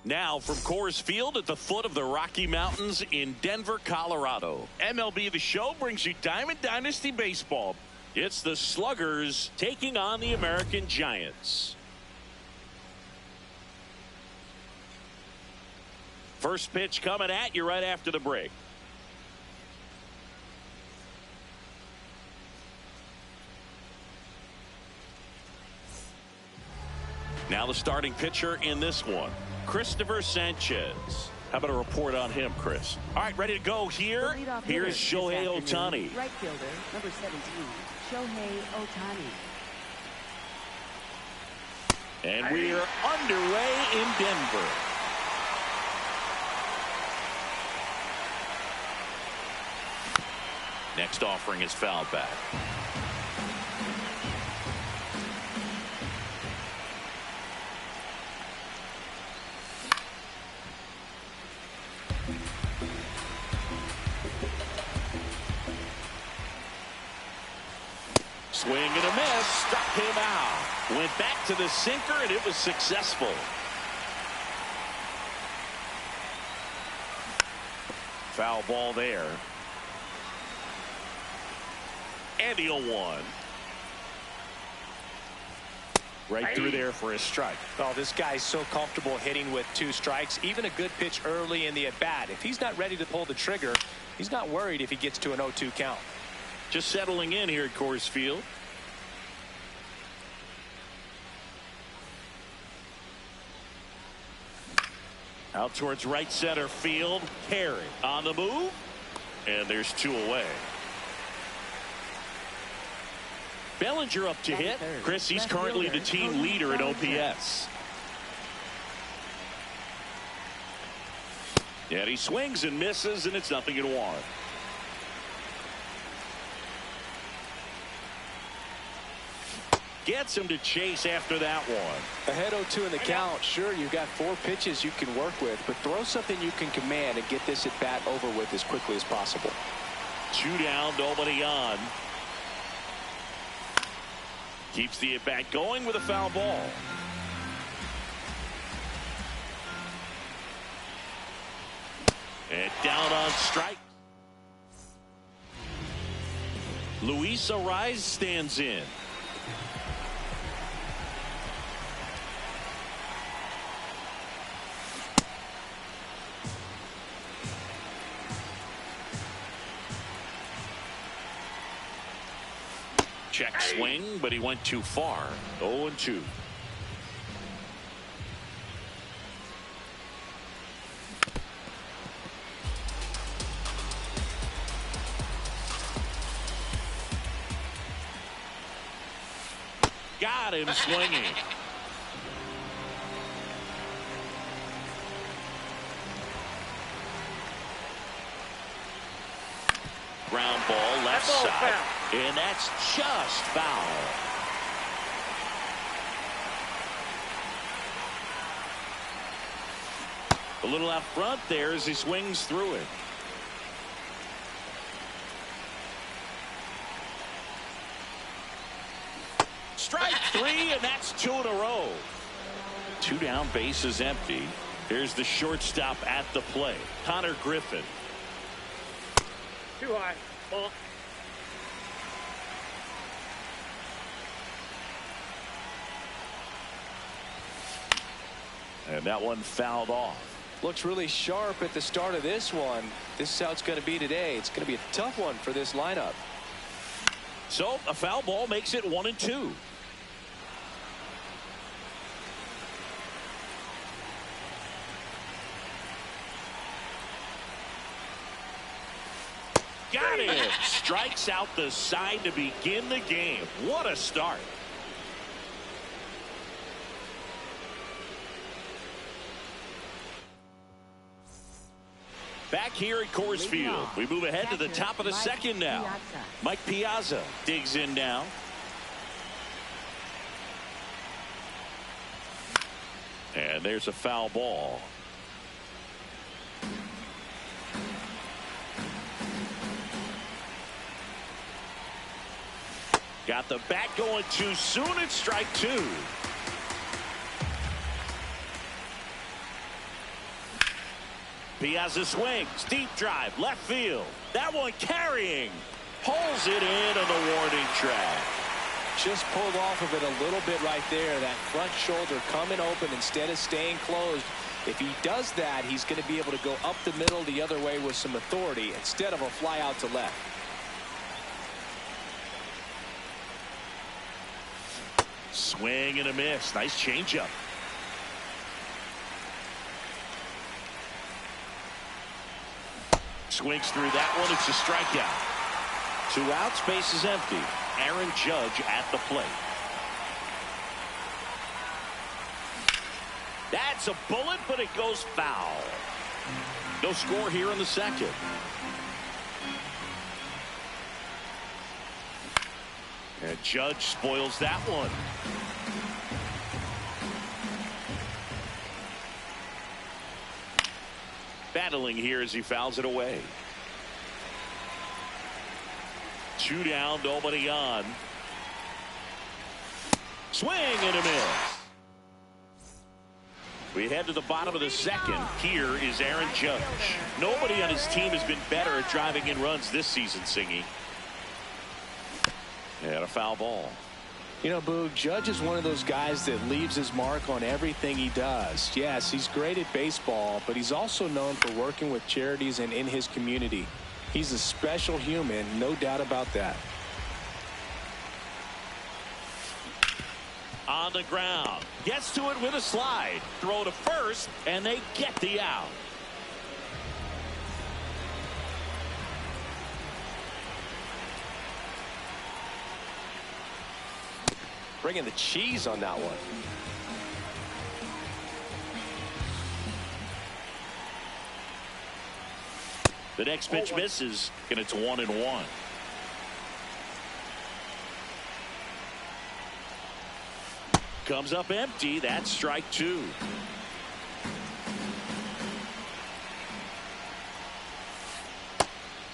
Now from Coors Field at the foot of the Rocky Mountains in Denver, Colorado. MLB The Show brings you Diamond Dynasty Baseball. It's the Sluggers taking on the American Giants. First pitch coming at you right after the break. Now the starting pitcher in this one, Christopher Sanchez. How about a report on him, Chris? All right, ready to go here. Here's Shohei Ohtani. Right fielder, number 17, Shohei Ohtani. And we are underway in Denver. Next offering is fouled back. Swing and a miss, struck him out. Went back to the sinker, and it was successful. Foul ball there. And the 0-1. Right through there for a strike. Oh, this guy's so comfortable hitting with 2 strikes. Even a good pitch early in the at-bat. If he's not ready to pull the trigger, he's not worried if he gets to an 0-2 count. Just settling in here at Coors Field. Out towards right center field. Carey on the move. And there's 2 away. Bellinger up to hit. Chris, he's currently the team leader in OPS. And he swings and misses, and it's 0-1. Gets him to chase after that one. Ahead 0-2 in the count. Sure, you've got 4 pitches you can work with, but throw something you can command and get this at bat over with as quickly as possible. 2 down, nobody on. Keeps the at bat going with a foul ball. And down on strike. Luis Ariz stands in. Check swing, but he went too far. 0-2. Got him swinging. Ground ball left side. And that's just foul. A little out front there as he swings through it. Strike 3, and that's 2 in a row. 2 down, base is empty. Here's the shortstop at the plate, Connor Griffin. Too high. Ball. And that one fouled off. Looks really sharp at the start of this one. This is how it's going to be today. It's going to be a tough one for this lineup. So a foul ball makes it 1-2. Got it. Strikes out the side to begin the game. What a start. Back here at Coors Field, we move ahead to the top of the second now. Mike Piazza digs in now. And there's a foul ball. Got the bat going too soon. It's strike two. Piazza swings. Deep drive. Left field. That one carrying. Pulls it in on the warning track. Just pulled off of it a little bit right there. That front shoulder coming open instead of staying closed. If he does that, he's going to be able to go up the middle the other way with some authority instead of a fly out to left. Swing and a miss. Nice changeup. Swings through that one. It's a strikeout. 2 outs. Base is empty. Aaron Judge at the plate. That's a bullet, but it goes foul. No score here in the second. And Judge spoils that one. Battling here as he fouls it away. 2 down, nobody on. Swing and a miss. We head to the bottom of the second. Here is Aaron Judge. Nobody on his team has been better at driving in runs this season, Singy. And a foul ball. You know, Boog, Judge is one of those guys that leaves his mark on everything he does. Yes, he's great at baseball, but he's also known for working with charities and in his community. He's a special human, no doubt about that. On the ground. Gets to it with a slide. Throw to first, and they get the out. Bringing the cheese on that one. The next pitch misses, and it's 1-1. Comes up empty. That's strike two.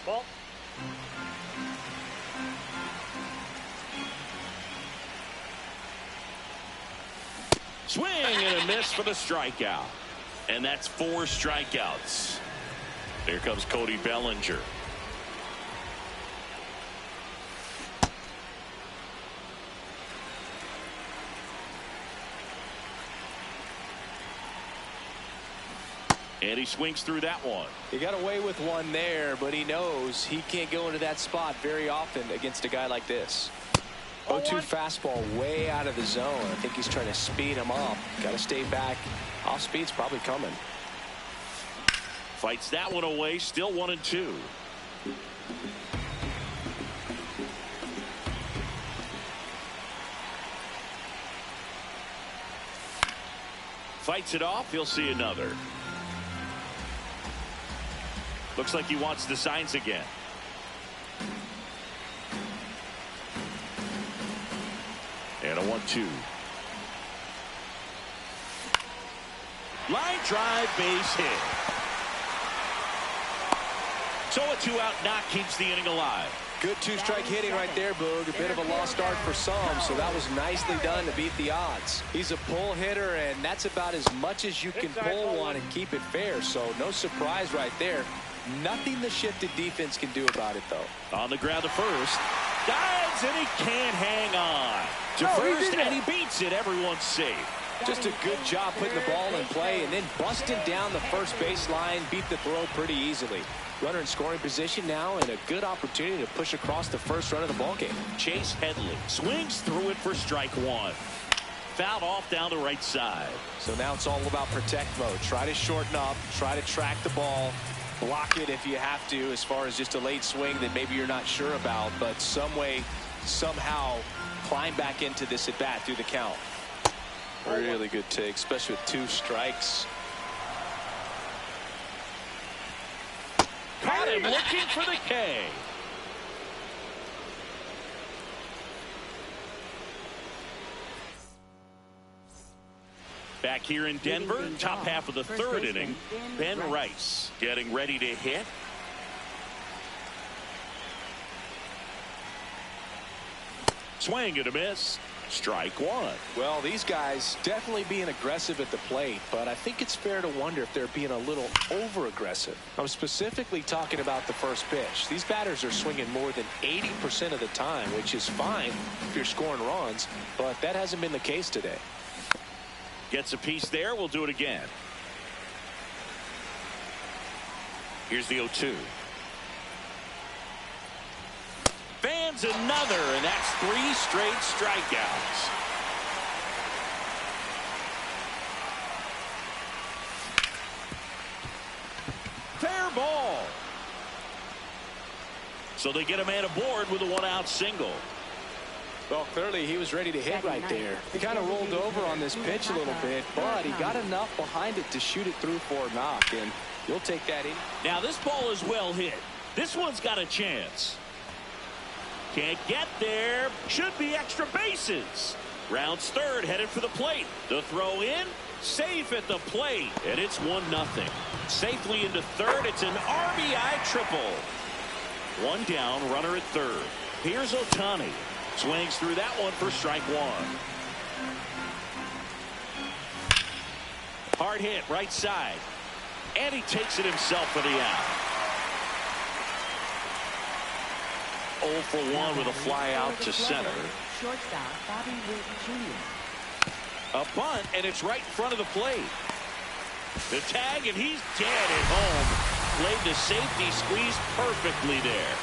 Well. Swing and a miss for the strikeout. And that's 4 strikeouts. Here comes Cody Bellinger. And he swings through that one. He got away with one there, but he knows he can't go into that spot very often against a guy like this. 0-2 fastball way out of the zone. I think he's trying to speed him up. Got to stay back. Off speed's probably coming. Fights that one away. Still 1-2. Fights it off. He'll see another. Looks like he wants the signs again. And a 1-2. Line drive, base hit. So a 2-out knock keeps the inning alive. Good 2-strike hitting right there, Boog. A bit of a lost start for some, so that was nicely done to beat the odds. He's a pull hitter, and that's about as much as you can pull one and keep it fair, so no surprise right there. Nothing the shifted defense can do about it, though. On the ground to first. Dives, and he can't hang on. To first, and he beats it. Everyone's safe. Just a good job putting the ball in play and then busting down the first baseline. Beat the throw pretty easily. Runner in scoring position now and a good opportunity to push across the first run of the ballgame. Chase Headley swings through it for strike one. Fouled off down the right side. So now it's all about protect mode. Try to shorten up. Try to track the ball. Block it if you have to, as far as just a late swing that maybe you're not sure about. But some way, somehow, climb back into this at bat through the count. Really good take, especially with 2 strikes. Got him looking for the K. Back here in Denver, top half of the third inning, Ben Rice getting ready to hit. Swing and a miss. Strike one. Well, these guys definitely being aggressive at the plate, but I think it's fair to wonder if they're being a little over-aggressive. I'm specifically talking about the first pitch. These batters are swinging more than 80% of the time, which is fine if you're scoring runs, but that hasn't been the case today. Gets a piece there. We'll do it again. Here's the 0-2. Fans another, and that's 3 straight strikeouts. Fair ball. So they get a man aboard with a 1-out single. Well, clearly he was ready to hit right there. He kind of rolled over on this pitch a little bit, but he got enough behind it to shoot it through for a knock, and you'll take that in. Now this ball is well hit. This one's got a chance. Can't get there. Should be extra bases. Rounds third, headed for the plate. The throw in, safe at the plate, and it's 1-0. Safely into third. It's an RBI triple. 1 down, runner at third. Here's Ohtani. Swings through that one for strike one. Hard hit right side. And he takes it himself for the out. 0 for 1 with a fly out to center. Shortstop Bobby Witt Jr. A bunt, and it's right in front of the plate. The tag, and he's dead at home. Played the safety squeeze perfectly there.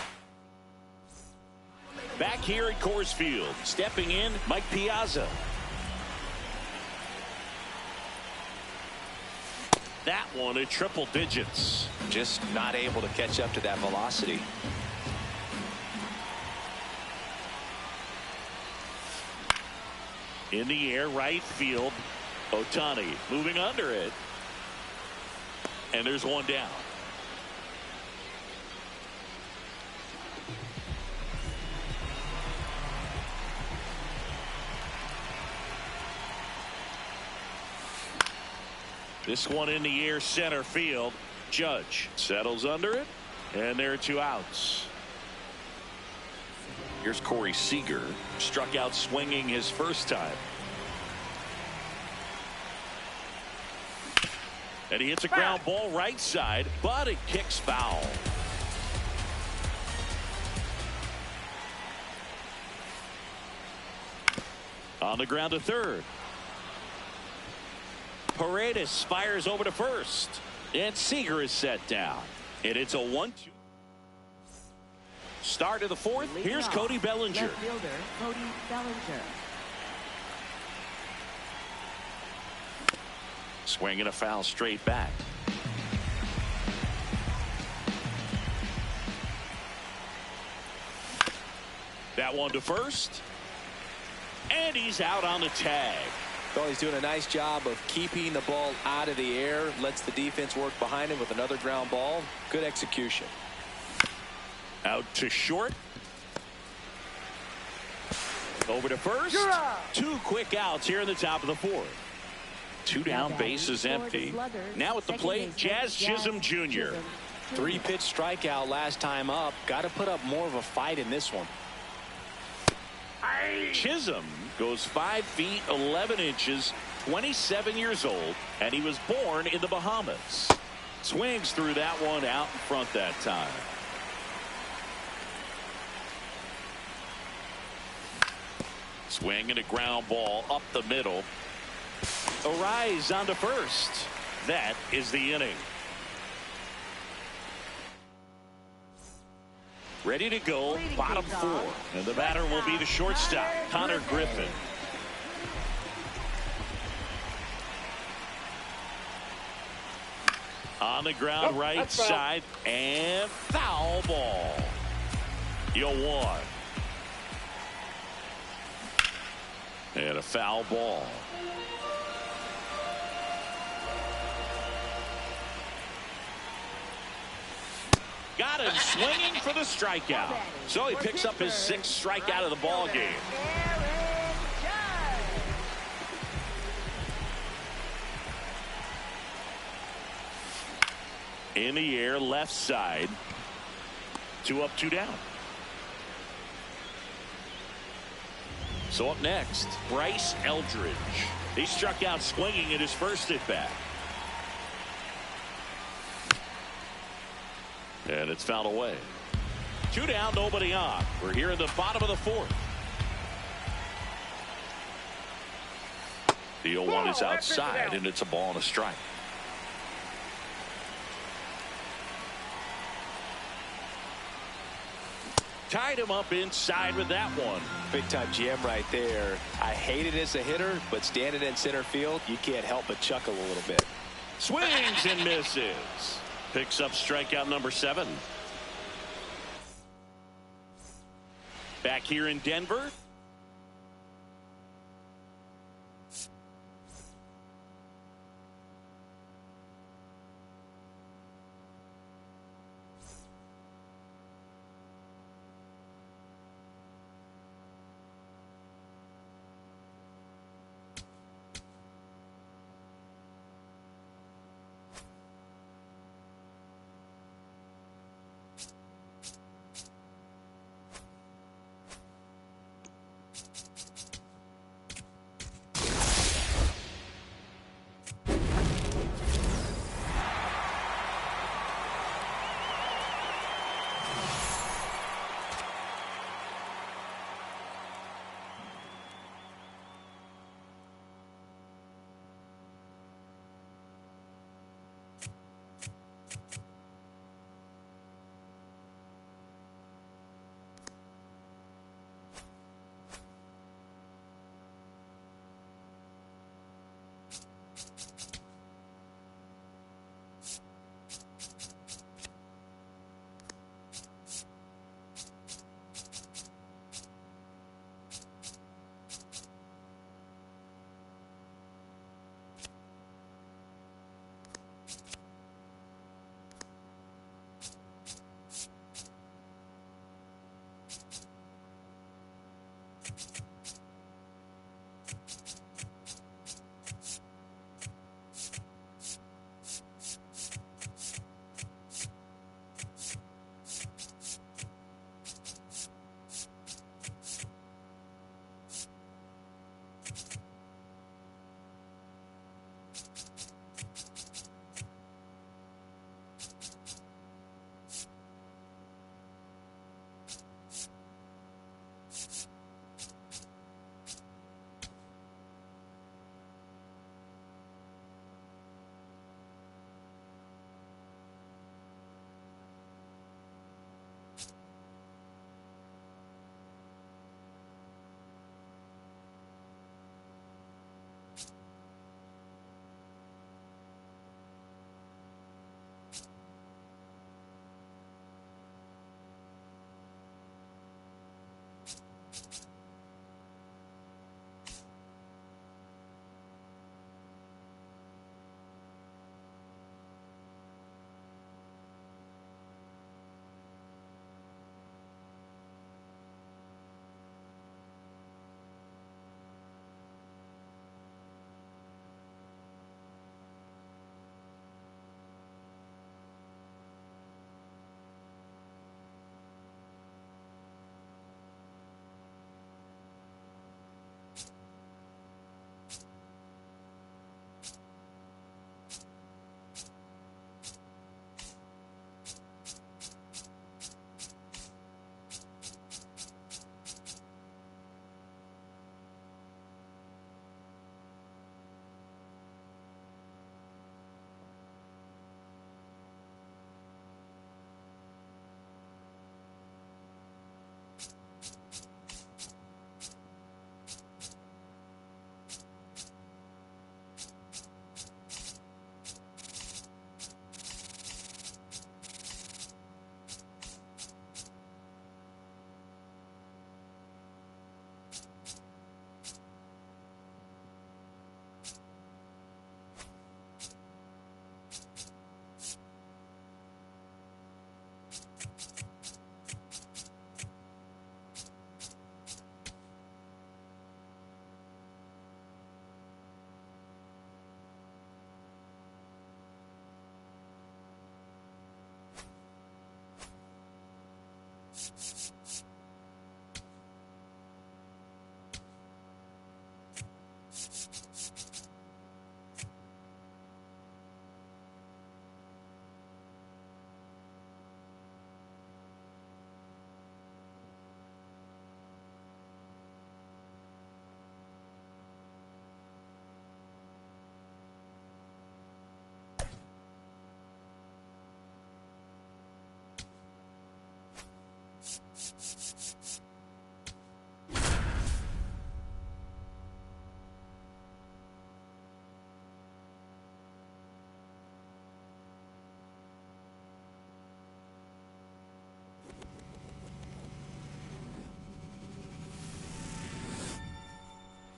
Back here at Coors Field, stepping in, Mike Piazza. That one at triple digits. Just not able to catch up to that velocity. In the air, right field. Ohtani moving under it. And there's 1 down. This one in the air, center field. Judge settles under it, and there are 2 outs. Here's Corey Seager. Struck out swinging his first time. And he hits a ground ball right side, but it kicks foul. On the ground to third. Paredes fires over to first. And Seager is set down. And it's a 1-2. Start of the fourth. Here's Cody Bellinger. Left fielder Cody Bellinger. Swinging a foul straight back. That one to first. And he's out on the tag. Well, he's doing a nice job of keeping the ball out of the air. Lets the defense work behind him with another ground ball. Good execution. Out to short. Over to first. 2 quick outs here in the top of the fourth. 2 down, bases empty. Now at the plate, Jazz Chisholm Jr. 3-pitch strikeout last time up. Got to put up more of a fight in this one. Chisholm goes 5 feet 11 inches, 27 years old, and he was born in the Bahamas. Swings through that one out in front that time. Swing and a ground ball up the middle. A rise onto first. That is the inning. Ready to go, bottom 4. And the batter will be the shortstop, Connor Griffin. On the ground, right side, and foul ball. You'll want. And a foul ball. Got him swinging for the strikeout. So he picks up his 6th strikeout of the ball game. In the air, left side. 2 up, 2 down. So up next, Bryce Eldridge. He struck out swinging at his first at bat. And it's fouled away. 2 down, nobody on. We're here in the bottom of the 4th. The 0-1 is outside, and it's a ball and a strike. Tied him up inside with that one. Big time jam right there. I hate it as a hitter, but standing in center field, you can't help but chuckle a little bit. Swings and misses. Picks up strikeout number 7. Back here in Denver.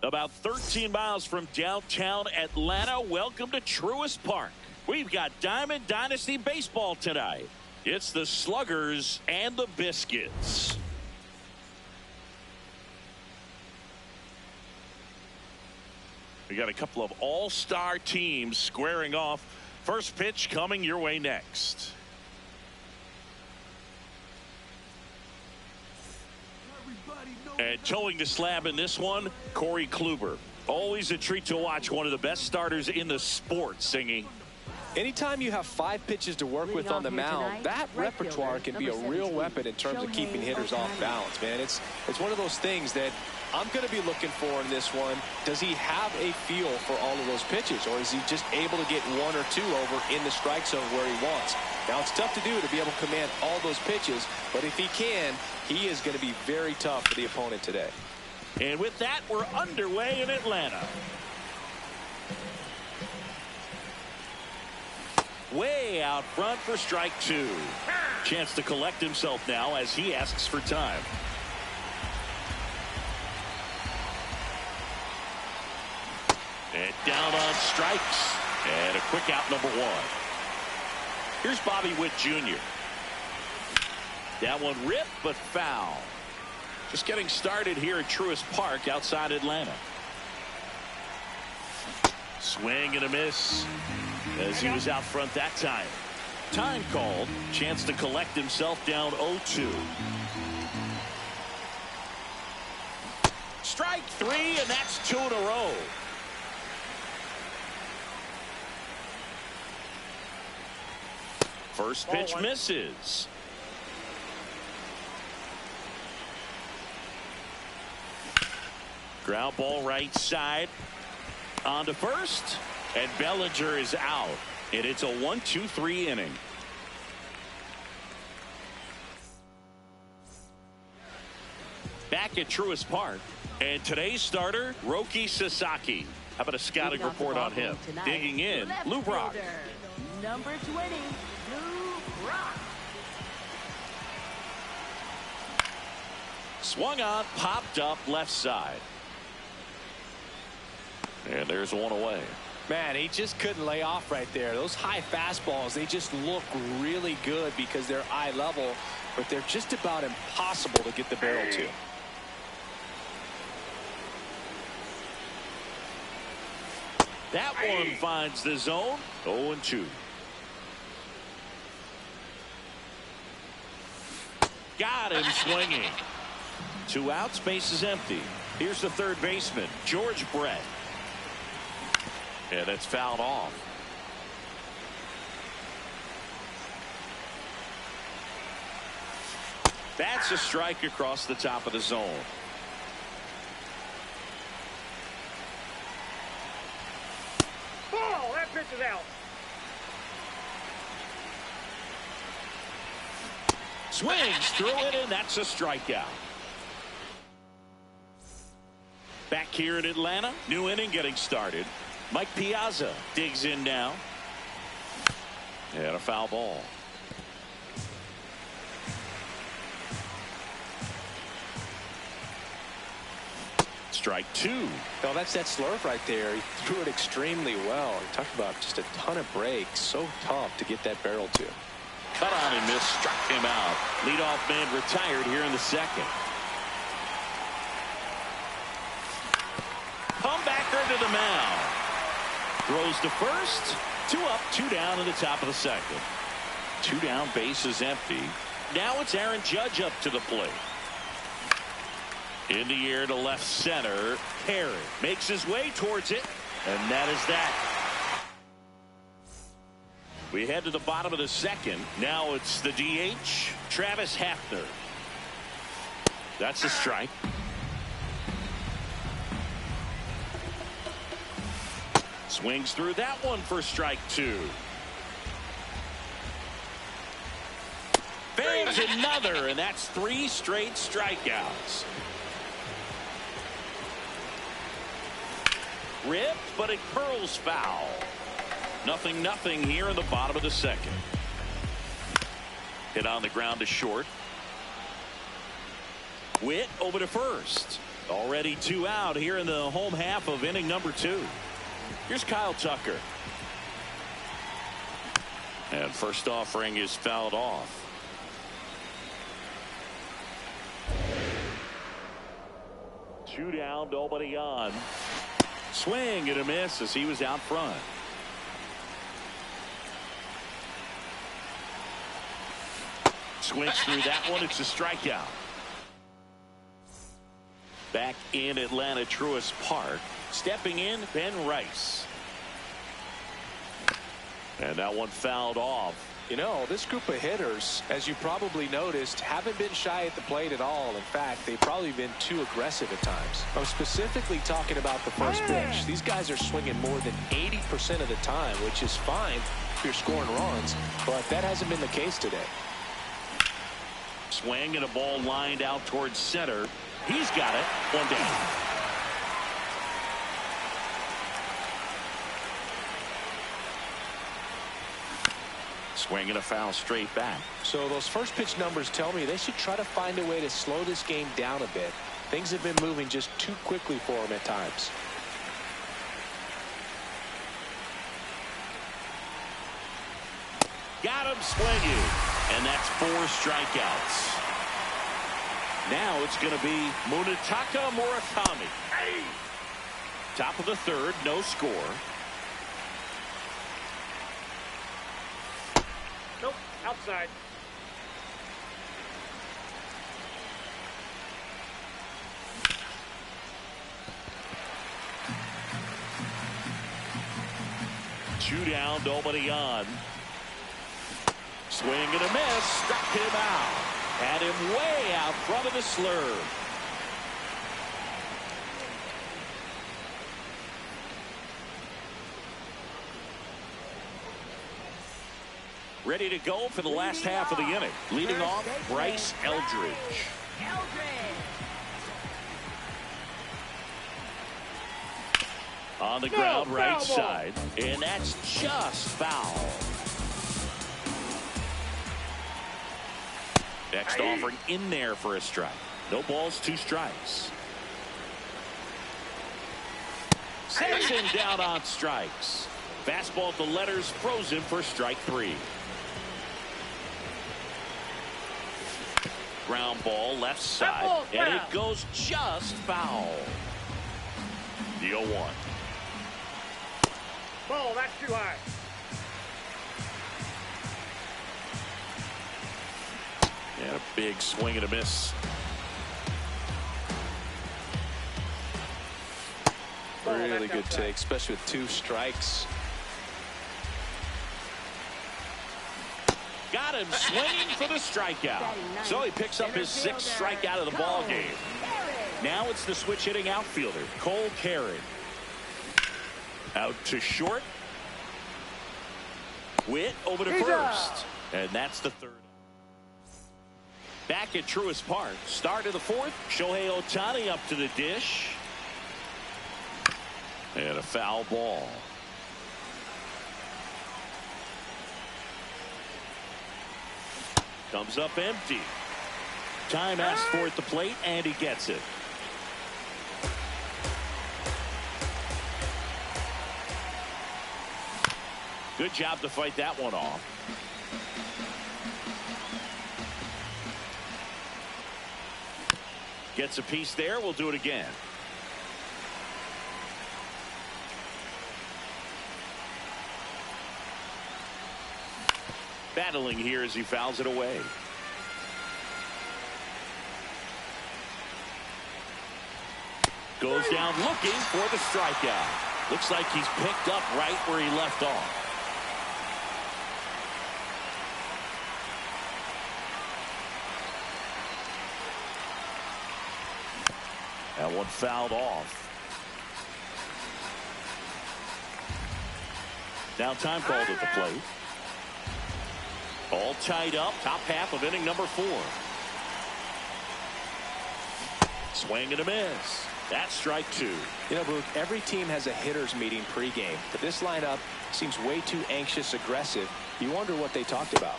About 13 miles from downtown Atlanta, welcome to Truist Park. We've got Diamond Dynasty Baseball tonight. It's the Sluggers and the Biscuits. We got a couple of all-star teams squaring off. First pitch coming your way next. And towing the slab in this one, Corey Kluber. Always a treat to watch one of the best starters in the sport, Singy. Anytime you have 5 pitches to work with on the mound, that repertoire can be a real weapon in terms of keeping hitters off balance, man. It's one of those things that I'm going to be looking for in this one. Does he have a feel for all of those pitches, or is he just able to get 1 or 2 over in the strike zone where he wants? Now, it's tough to do to be able to command all those pitches, but if he can, he is going to be very tough for the opponent today. And with that, we're underway in Atlanta. Way out front for strike 2. Chance to collect himself now as he asks for time. And down on strikes. And a quick out, number 1. Here's Bobby Witt Jr. That one ripped, but foul. Just getting started here at Truist Park outside Atlanta. Swing and a miss as he was out front that time. Time called. Chance to collect himself down 0-2. Strike 3, and that's 2 in a row. First pitch misses. Ground ball right side. On to first. And Bellinger is out. And it's a 1-2-3 inning. Back at Truist Park. And today's starter, Roki Sasaki. How about a scouting report on him? Digging in, Lou Brock. Number 20, Lou Brock. Swung on, popped up left side. And there's one away. Man, he just couldn't lay off right there. Those high fastballs, they just look really good because they're eye level, but they're just about impossible to get the barrel to. That one finds the zone. 0-2. Got him swinging. 2 outs, base is empty. Here's the third baseman, George Brett. And that's fouled off. That's a strike across the top of the zone. Oh, that pitch is out. Swings through it, and that's a strikeout. Back here in Atlanta, new inning getting started. Mike Piazza digs in now. And a foul ball. Strike 2. No, that's that slurve right there. He threw it extremely well. He talked about just a ton of breaks. So tough to get that barrel to. Cut on and miss, struck him out. Leadoff man retired here in the second. Comebacker to the mound. Throws to first. 2 up, 2 down in the top of the second. 2 down, base is empty. Now it's Aaron Judge up to the plate. In the air to left center. Carey makes his way towards it. And that is that. We head to the bottom of the second. Now it's the DH, Travis Hafner. That's a strike. Swings through that one for strike two. Bangs another, and that's 3 straight strikeouts. Ripped, but it curls foul. 0-0 here in the bottom of the second. Hit on the ground to short. Witt over to first. Already 2 out here in the home half of inning number 2. Here's Kyle Tucker. And first offering is fouled off. Two down, nobody on. Swing and a miss as he was out front. Swings through that one. It's a strikeout. Back in Atlanta Truist Park. Stepping in, Ben Rice. And that one fouled off. You know, this group of hitters, as you probably noticed, haven't been shy at the plate at all. In fact, they've probably been too aggressive at times. I'm specifically talking about the first pitch. These guys are swinging more than 80% of the time, which is fine if you're scoring runs, but that hasn't been the case today. Swing and a ball lined out towards center. He's got it. 1 down. Swing and a foul straight back. So those first pitch numbers tell me they should try to find a way to slow this game down a bit. Things have been moving just too quickly for them at times. Got him swinging. And that's 4 strikeouts. Now it's going to be Munetaka Murakami. Hey! Top of the third, no score. Nope, outside. Two down, nobody on. Swing and a miss. Struck him out. Had him way out front of the slurve. Ready to go for the last half of the inning. Leading off, Bryce Eldridge. On the ground, right side. And that's just foul. Next offering in there for a strike. No balls, 2 strikes. Sends him down on strikes. Fastball at the letters, frozen for strike 3. Ground ball left side, and it goes just foul. The 0-1. Ball, that's too high. And a big swing and a miss. Really good take, especially with 2 strikes. Got him swinging for the strikeout. So he picks up his 6th strikeout of the ball game. Now it's the switch hitting outfielder, Cole Carey. Out to short. Witt over to first. And that's the 3rd. Back at Truist Park. Start of the 4th. Shohei Ohtani up to the dish. And a foul ball. Comes up empty. Time asked for at the plate, and he gets it. Good job to fight that one off. Gets a piece there. We'll do it again. Battling here as he fouls it away. Goes down looking for the strikeout. Looks like he's picked up right where he left off. That one fouled off. Now time called at the plate. All tied up. Top half of inning number 4. Swing and a miss. That's strike 2. You know, Boog, every team has a hitters meeting pregame, but this lineup seems way too anxious, aggressive. You wonder what they talked about.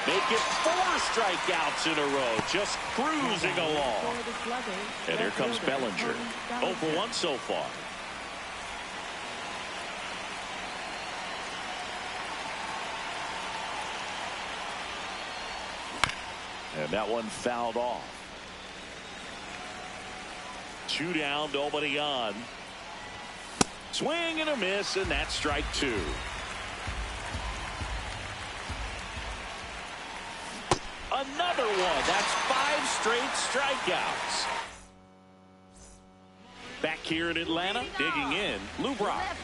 Make it 4 strikeouts in a row, just cruising along. And here comes Bellinger. 0 for 1 so far. And that one fouled off. 2 down, nobody on. Swing and a miss, and that's strike 2. Another one. That's 5 straight strikeouts. Back here in Atlanta, digging in, Lou Brock.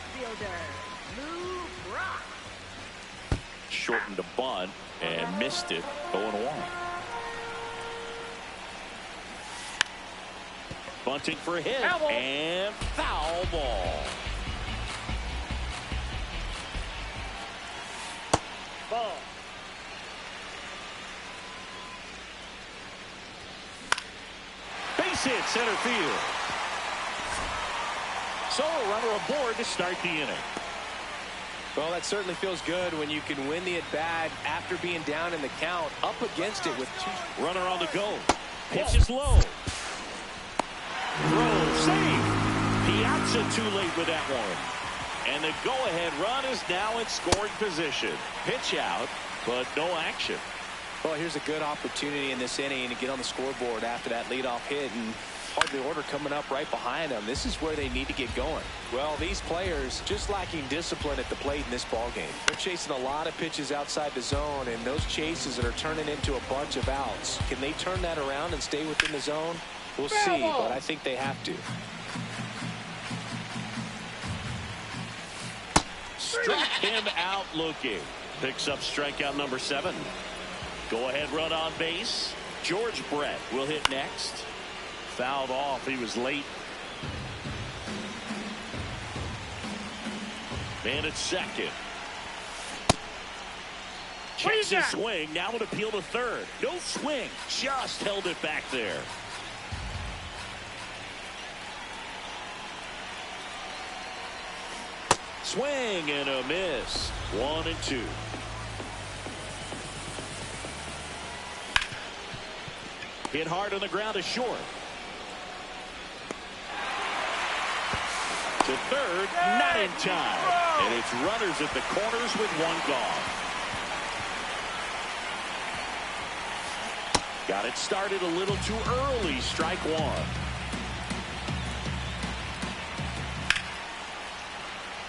Shortened a bunt and missed it. 0-1. Bunting for a hit and foul ball. Ball. Base hit center field. So a runner aboard to start the inning. Well, that certainly feels good when you can win the at-bat after being down in the count, up against it with 2. Runner on the go. Pitch is low. Throw, save. Piazza too late with that one. And the go-ahead run is now in scoring position. Pitch out, but no action. Well, here's a good opportunity in this inning to get on the scoreboard after that leadoff hit, and hardly order coming up right behind them. This is where they need to get going. Well, these players just lacking discipline at the plate in this ball game. They're chasing a lot of pitches outside the zone, and those chases that are turning into a bunch of outs. Can they turn that around and stay within the zone? We'll see, but I think they have to. Struck him out looking. Picks up strikeout number 7. Go ahead run on base. George Brett will hit next. Fouled off. He was late. Man at second. Checks his swing. Now an appeal to third. No swing. Just held it back there. Swing and a miss. 1-2. Hit hard on the ground to short. To third, not in time. And it's runners at the corners with 1 gone. Got it started a little too early. Strike 1.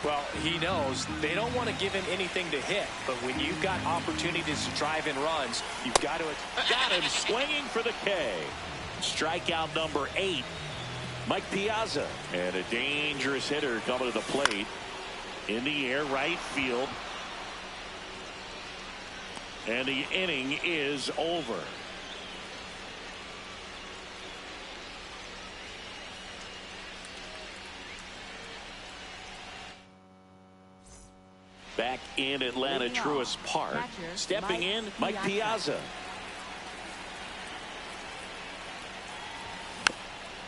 Well, he knows they don't want to give him anything to hit, but when you've got opportunities to drive in runs, you've got to. Got him swinging for the K. Strikeout number 8. Mike Piazza. And a dangerous hitter coming to the plate. In the air, right field. And the inning is over. Back in Atlanta, Truist Park. Stepping in, Mike Piazza.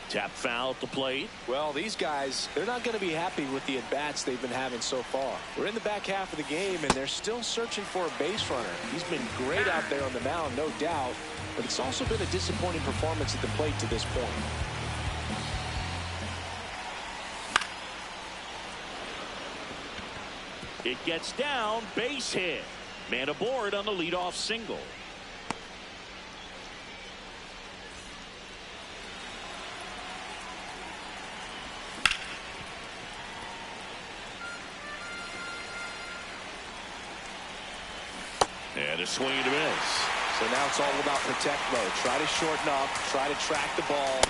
Tap foul at the plate. Well, these guys, they're not going to be happy with the at-bats they've been having so far. We're in the back half of the game, and they're still searching for a base runner. He's been great out there on the mound, no doubt, but it's also been a disappointing performance at the plate to this point. It gets down, base hit. Man aboard on the leadoff single. And a swing and a miss. So now it's all about protect mode. Try to shorten up, try to track the ball.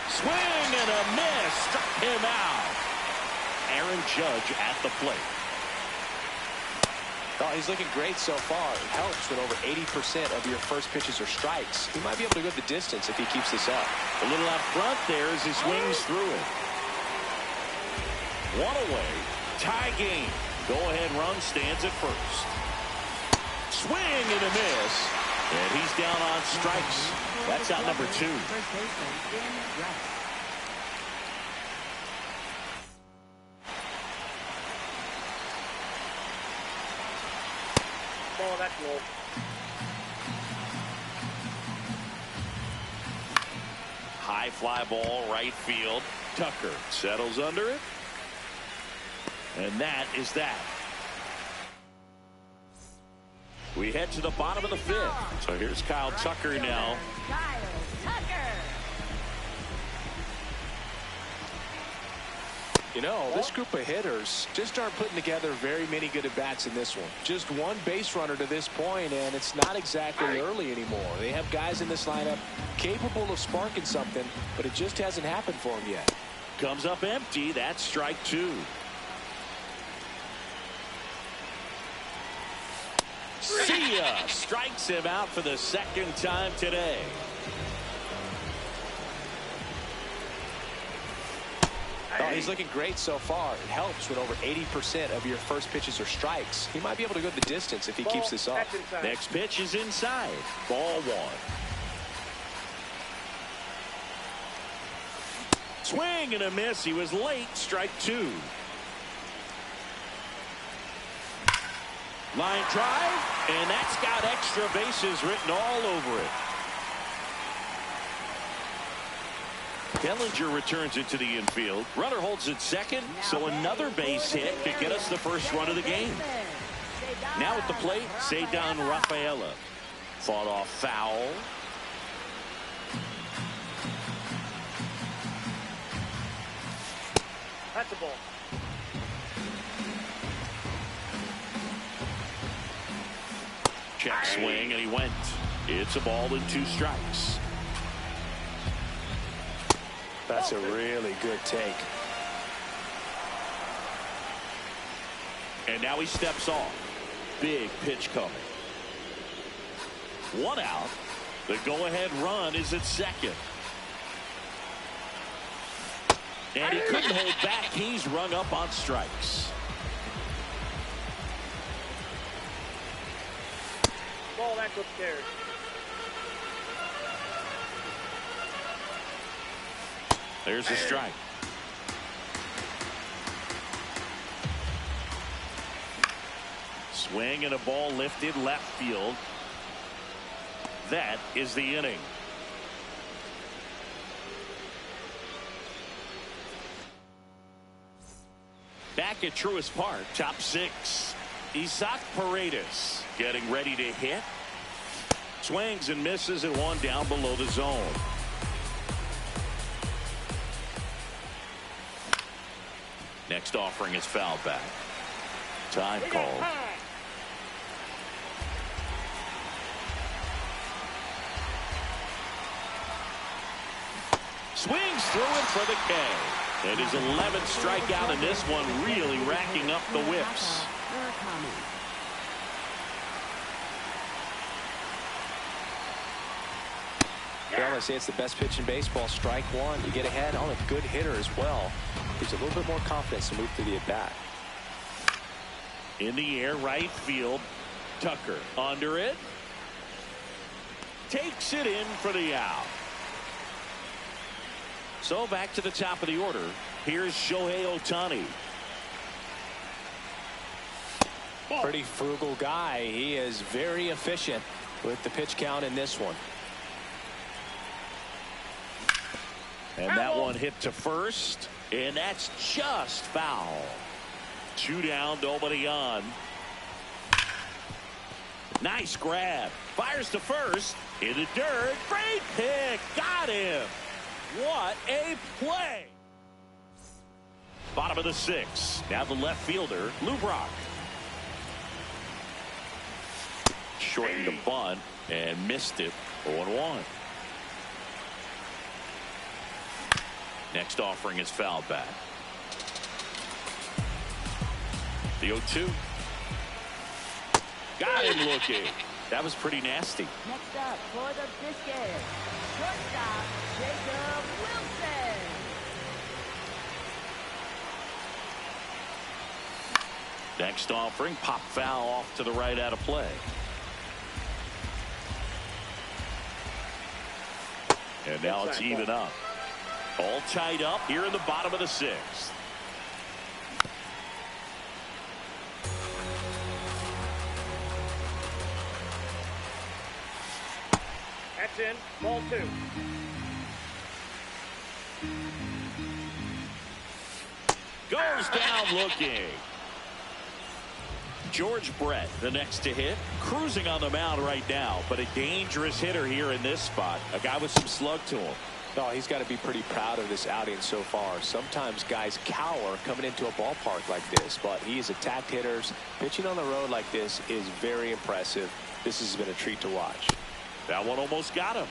Swing and a miss. Struck him out. Aaron Judge at the plate. Oh, he's looking great so far. It helps when over 80% of your first pitches are strikes. He might be able to go the distance if he keeps this up. A little out front there as he swings through it. One away. Tie game. Go-ahead run stands at first. Swing and a miss. And he's down on strikes. That's out number 2. First baseman, Ben Rush. Oh, that's low. High fly ball, right field. Tucker settles under it. And that is that. We head to the bottom of the 5th. So here's Kyle Tucker now. Kyle Tucker. You know, this group of hitters just aren't putting together very many good at-bats in this one. Just one base runner to this point, and it's not exactly early anymore. They have guys in this lineup capable of sparking something, but it just hasn't happened for them yet. Comes up empty. That's strike 2. See ya. Strikes him out for the second time today. Oh, he's looking great so far. It helps when over 80% of your first pitches are strikes. He might be able to go the distance if he keeps this up. Next pitch is inside. Ball 1. Swing and a miss. He was late. Strike 2. Line drive, and that's got extra bases written all over it. Bellinger returns it to the infield. Runner holds it second, so another base hit could get us the first run of the game. Now at the plate, Cedar Rafaela. Fought off foul. That's a ball. Check swing, and he went. It's a ball and 2 strikes. That's a really good take. And now he steps off. Big pitch coming. 1 out. The go-ahead run is at second. And he couldn't hold back. He's rung up on strikes. Ball, that's upstairs. There's a strike. Swing and a ball lifted left field. That is the inning. Back at Truist Park, top 6. Isaac Paredes getting ready to hit. Swings and misses at 1 down below the zone. Next offering is foul back. Time called. Swings through it for the K. And his 11th strikeout in this one, really racking up the whips. Well, I say it's the best pitch in baseball. Strike 1. You get ahead on a good hitter as well. Gives a little bit more confidence to move through the at-bat. In the air, right field. Tucker under it. Takes it in for the out. So back to the top of the order. Here's Shohei Ohtani. Pretty frugal guy. He is very efficient with the pitch count in this one. And that one hit to first. And that's just foul. 2 down, nobody on. Nice grab. Fires to first. In the dirt. Great pick. Got him. What a play. Bottom of the 6. Now the left fielder, Lou Brock. Shortened the bunt and missed it. 0-1. Next offering is fouled back. The 0-2. Got him looking. That was pretty nasty. Next up for the biscuit, shortstop Jacob Wilson. Next offering, pop foul off to the right out of play. And now it's even up. All tied up here in the bottom of the sixth. That's in. Ball 2. Goes down looking. George Brett, the next to hit, cruising on the mound right now, but a dangerous hitter here in this spot. A guy with some slug to him. Oh, he's got to be pretty proud of this outing so far. Sometimes guys cower coming into a ballpark like this, but he has attacked hitters. Pitching on the road like this is very impressive. This has been a treat to watch. That one almost got him.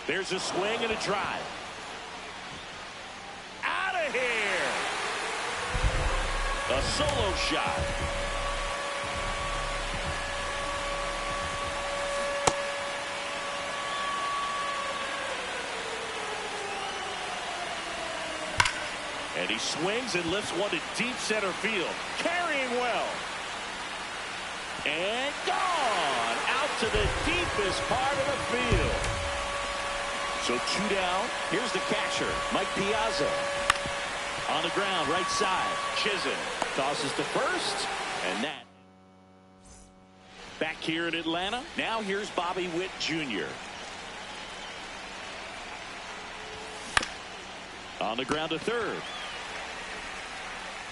There's a swing and a drive. Out of here. A solo shot. And he swings and lifts one to deep center field. Carrying well. And gone out to the deepest part of the field. So 2 down. Here's the catcher, Mike Piazza. On the ground, right side. Chisholm tosses to first. And that. Back here in Atlanta. Now here's Bobby Witt Jr. On the ground to third.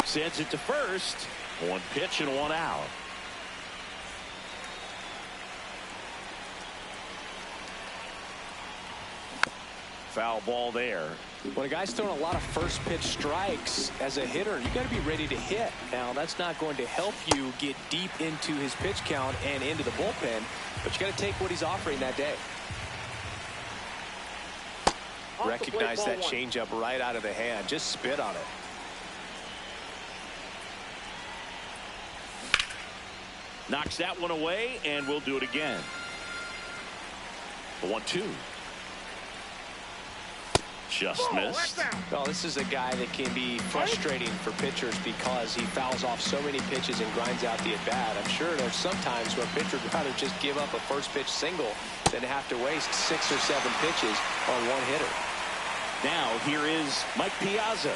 Sends it to first. One pitch and one out. Foul ball there. When a guy's throwing a lot of first pitch strikes as a hitter, you got to be ready to hit. Now, that's not going to help you get deep into his pitch count and into the bullpen, but you got to take what he's offering that day. Recognize that changeup right out of the hand. Just spit on it. Knocks that one away, and we'll do it again. The 1-2. Just missed. Well, this is a guy that can be frustrating for pitchers because he fouls off so many pitches and grinds out the at-bat. I'm sure there's some times where a pitcher would rather just give up a first pitch single than have to waste 6 or 7 pitches on one hitter. Now here is Mike Piazza.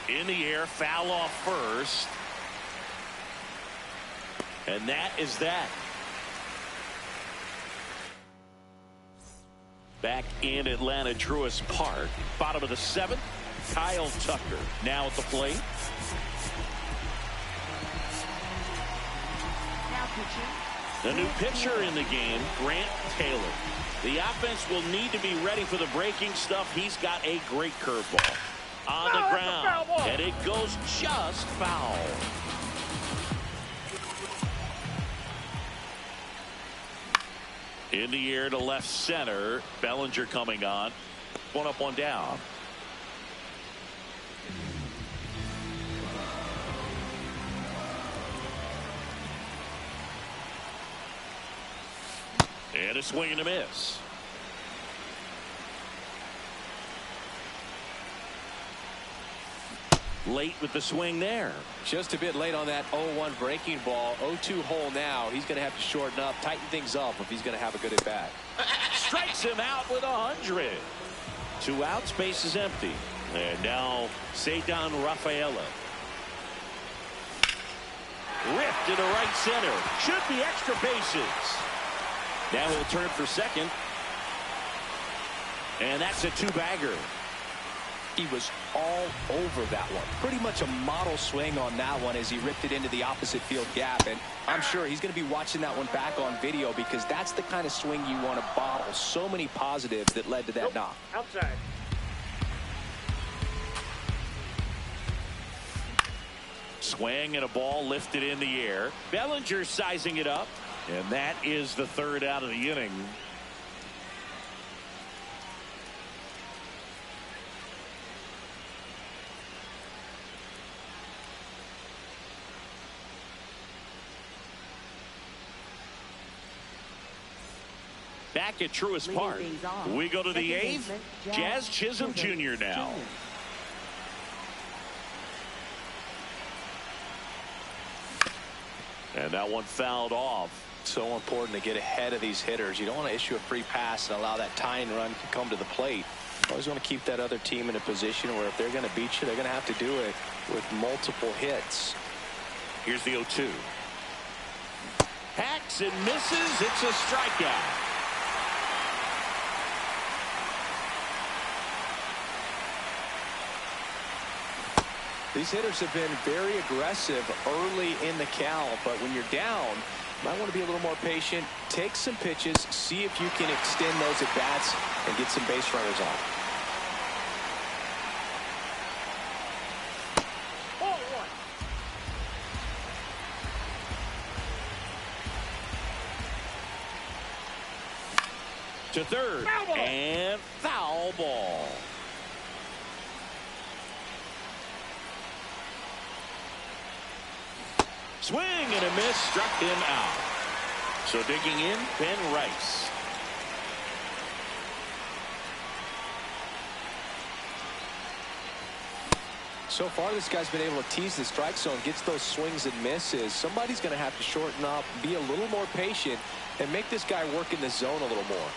In the air, foul off first. And that is that. Back in Atlanta, Truist Park. Bottom of the 7th. Kyle Tucker now at the plate. Now pitching. The new pitcher in the game, Grant Taylor. The offense will need to be ready for the breaking stuff. He's got a great curveball. On the ground. And it goes just foul. In the air to left center. Bellinger coming on. One up, one down. And a swing and a miss. Late with the swing there. Just a bit late on that 0-1 breaking ball. 0-2 hole now. He's going to have to shorten up, tighten things up if he's going to have a good at bat. Strikes him out with 100. 2 outs, base is empty. And now Ceddanne Rafaela. Ripped to the right center. Should be extra bases. Now he'll turn for second. And that's a 2-bagger. He was all over that one. Pretty much a model swing on that one as he ripped it into the opposite field gap. And I'm sure he's going to be watching that one back on video because that's the kind of swing you want to bottle. So many positives that led to that knock. swing and a ball lifted in the air. Bellinger sizing it up, and that is the third out of the inning. Back at Truist Park, we go to the eighth. Jazz Chisholm Jr. now. And that one fouled off. So important to get ahead of these hitters. You don't want to issue a free pass and allow that tying run to come to the plate. You always want to keep that other team in a position where if they're going to beat you, they're going to have to do it with multiple hits. Here's the 0-2. Hacks and misses. It's a strikeout. These hitters have been very aggressive early in the count, but when you're down, you might want to be a little more patient. Take some pitches, see if you can extend those at bats and get some base runners on. To third, and foul ball. Swing and a miss, struck him out. So digging in, Ben Rice. So far, this guy's been able to tease the strike zone, gets those swings and misses. Somebody's going to have to shorten up, be a little more patient, and make this guy work in the zone a little more.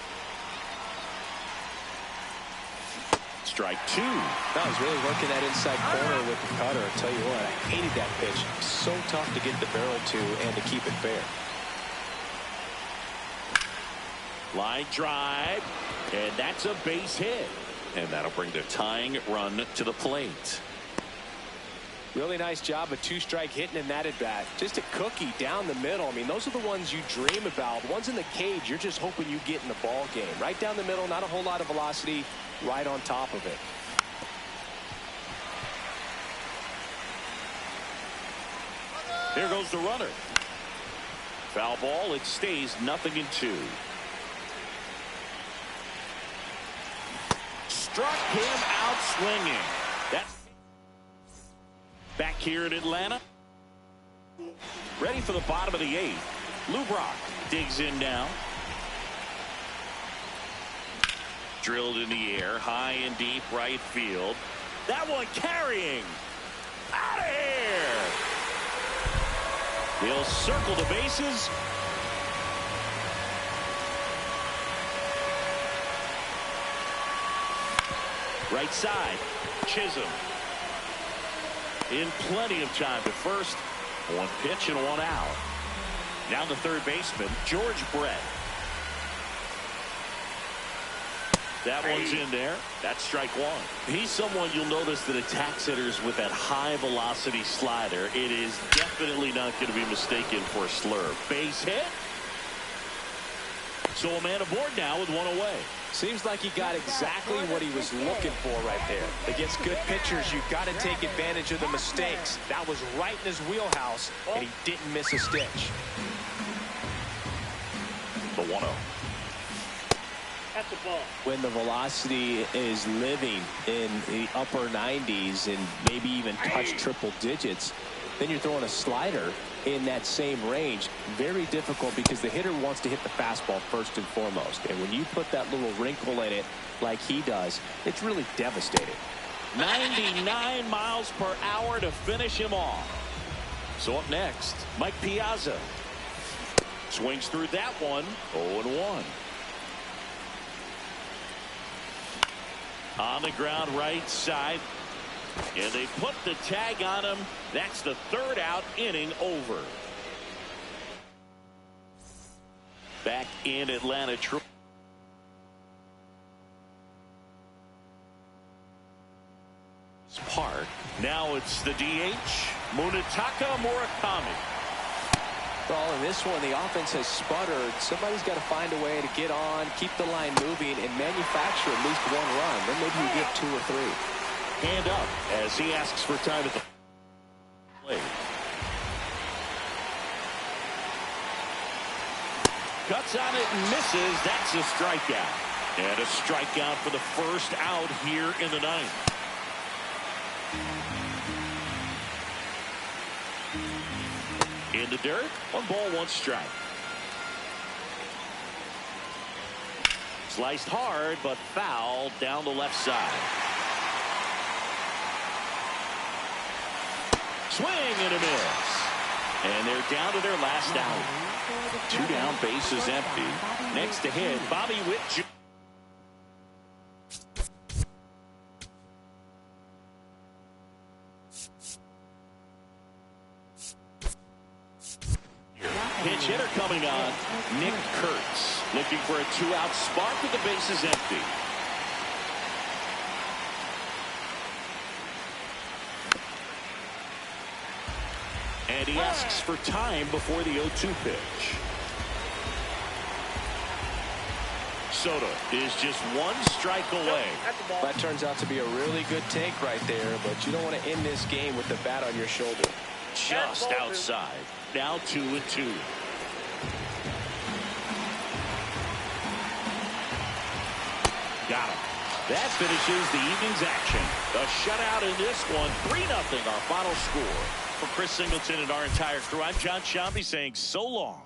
Strike two. No, he's really working that inside corner with the cutter. I'll tell you what, I hated that pitch. So tough to get the barrel to and to keep it fair. Line drive, and that's a base hit. And that'll bring the tying run to the plate. Really nice job of two-strike hitting in that at-bat. Just a cookie down the middle. I mean, those are the ones you dream about. The ones in the cage, you're just hoping you get in the ball game. Right down the middle, not a whole lot of velocity, right on top of it. Here goes the runner. Foul ball, it stays 0-2. Struck him out swinging. That's back here in Atlanta. Ready for the bottom of the eighth. Lou Brock digs in now. Drilled in the air, high and deep right field. That one carrying. Out of here. He'll circle the bases. Right side, Chisholm. In plenty of time to first. One pitch and one out. Now the third baseman, George Brett. That one's in there. That's strike one. He's someone you'll notice that attacks hitters with that high velocity slider. It is definitely not going to be mistaken for a slurve. Base hit. So a man aboard now with one away. Seems like he got exactly what he was looking for right there. Against good pitchers, you've got to take advantage of the mistakes. That was right in his wheelhouse, and he didn't miss a stitch. The 1-0. That's a ball. When the velocity is living in the upper 90s and maybe even touch triple digits, then you're throwing a slider in that same range. Very difficult because the hitter wants to hit the fastball first and foremost. And when you put that little wrinkle in it like he does, it's really devastating. 99 miles per hour to finish him off. So up next, Mike Piazza. Swings through that one. 0-1. On the ground right side. And they put the tag on him. That's the third out, inning over. Back in Atlanta. Park. Now it's the DH, Munetaka Murakami. Well, in this one, the offense has sputtered. Somebody's got to find a way to get on, keep the line moving, and manufacture at least one run. Then maybe you get two or three. Hand up as he asks for time at the plate. Cuts on it and misses. That's a strikeout. And a strikeout for the first out here in the ninth. In the dirt, 1 ball, 1 strike. Sliced hard, but foul down the left side. Swing and a miss. And they're down to their last out. 2 down, bases empty. Next to hit, Bobby Witt Jr. Pinch hitter coming on, Nick Kurtz, looking for a 2-out spot with the bases empty. And he asks for time before the 0-2 pitch. Soto is just 1 strike away. That turns out to be a really good take right there, but you don't want to end this game with the bat on your shoulder. Just outside. Now 2-2. Got him. That finishes the evening's action. A shutout in this one. 3-0 our final score. For Chris Singleton and our entire crew, I'm John Sciambi saying so long.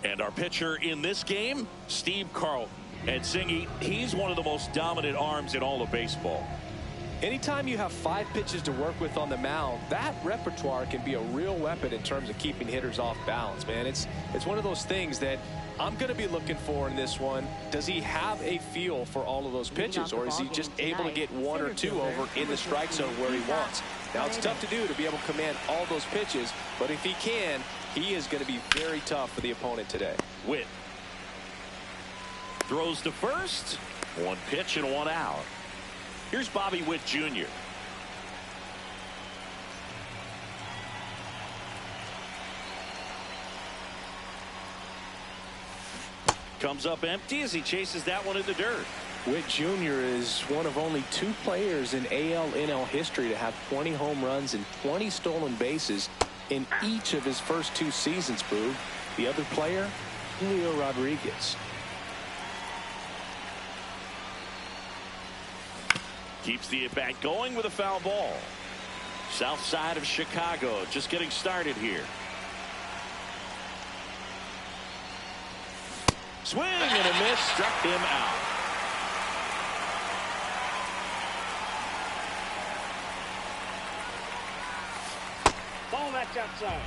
And our pitcher in this game, Steve Carlton. And Singy, he's one of the most dominant arms in all of baseball. Anytime you have 5 pitches to work with on the mound, that repertoire can be a real weapon in terms of keeping hitters off balance, man. It's one of those things that I'm going to be looking for in this one. Does he have a feel for all of those pitches, or is he just able to get 1 or 2 over in the strike zone where he wants? Now, it's tough to do to be able to command all those pitches, but if he can, he is going to be very tough for the opponent today. Witt throws to first. 1 pitch and 1 out. Here's Bobby Witt Jr. Comes up empty as he chases that one in the dirt. Witt Jr. is one of only 2 players in AL/NL history to have 20 home runs and 20 stolen bases in each of his first 2 seasons, Boo. The other player, Julio Rodriguez. Keeps the at-bat going with a foul ball. South side of Chicago just getting started here. Swing and a miss, struck him out. Ball that's outside.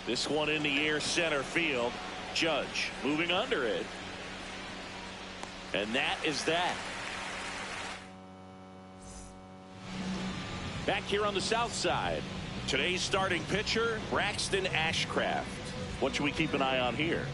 This one in the air, center field. Judge moving under it. And that is that. Back here on the south side, today's starting pitcher, Braxton Ashcraft. What should we keep an eye on here?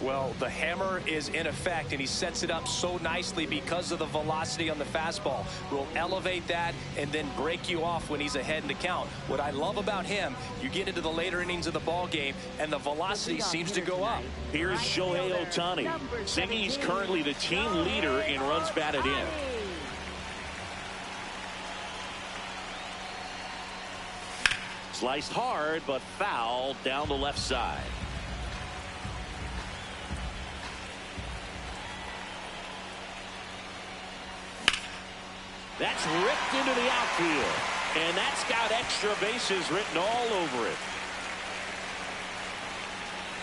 Well, the hammer is in effect, and he sets it up so nicely because of the velocity on the fastball. Will elevate that and then break you off when he's ahead in the count. What I love about him, you get into the later innings of the ball game, and the velocity seems to go up. Here's Shohei Ohtani. Singy's currently the team leader in runs batted in. Sliced hard, but fouled down the left side. That's ripped into the outfield. And that's got extra bases written all over it.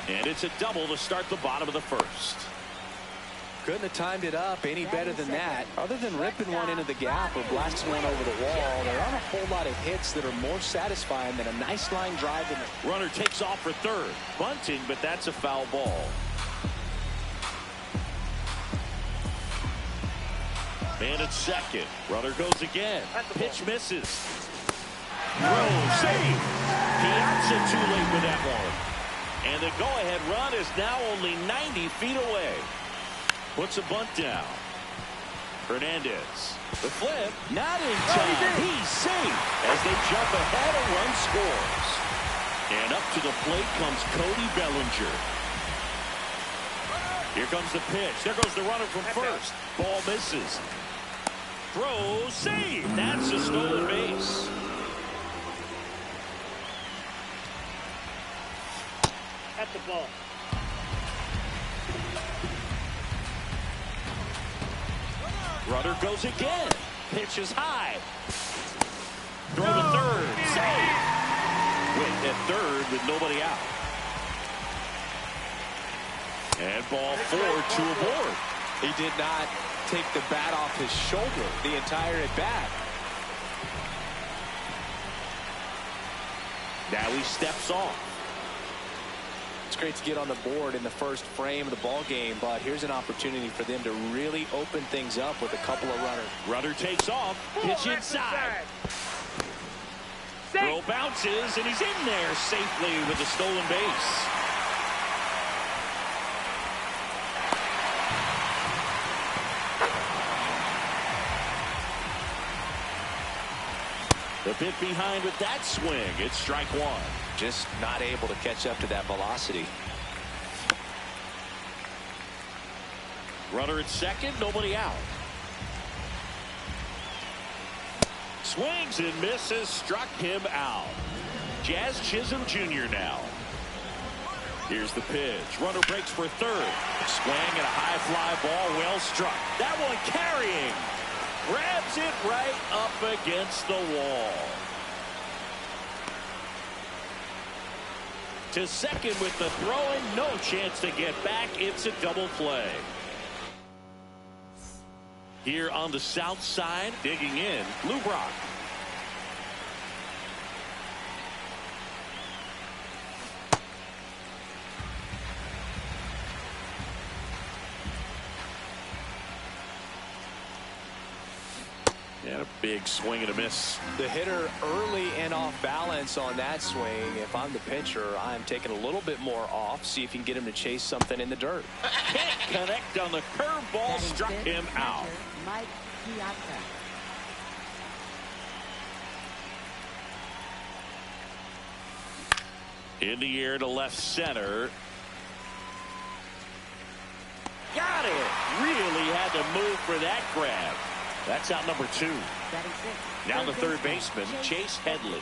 And it's a double to start the bottom of the first. Couldn't have timed it up any better than that. Other than ripping one into the gap or blasting one over the wall, there aren't a whole lot of hits that are more satisfying than a nice line drive. Runner takes off for third. Bunting, but that's a foul ball. Man at second. Runner goes again. Pitch misses. Throw, save. He outs it too late with that one. And the go-ahead run is now only 90 feet away. Puts a bunt down. Hernandez. The flip. Not in time. He's safe as they jump ahead. A run scores. And up to the plate comes Cody Bellinger. Here comes the pitch. There goes the runner from first. Ball misses. Throw, save. That's a stolen base. At the ball. Runner goes again. Pitch is high. Throw to third. Save. Witt at third with nobody out. And ball 4, 2 aboard. He did not take the bat off his shoulder the entire at bat. Now he steps off. It's great to get on the board in the first frame of the ball game, but here's an opportunity for them to really open things up with a couple of runners. Runner takes off. Pitch inside. Throw bounces, and he's in there safely with a stolen base. The bit behind with that swing. It's strike 1. Just not able to catch up to that velocity. Runner at second, nobody out. Swings and misses, struck him out. Jazz Chisholm Jr. now. Here's the pitch. Runner breaks for third. Swing and a high fly ball, well struck. That one carrying. Grabs it right up against the wall. To second with the throw in, no chance to get back. It's a double play. Here on the south side, digging in, Lou Brock. And a big swing and a miss. The hitter early and off balance on that swing. If I'm the pitcher, I'm taking a little bit more off. See if you can get him to chase something in the dirt. Can't connect on the curveball. Struck him out. Mike Piazza. In the air to left center. Got it. Really had to move for that grab. That's out number 2. Now the third baseman, Chase Headley.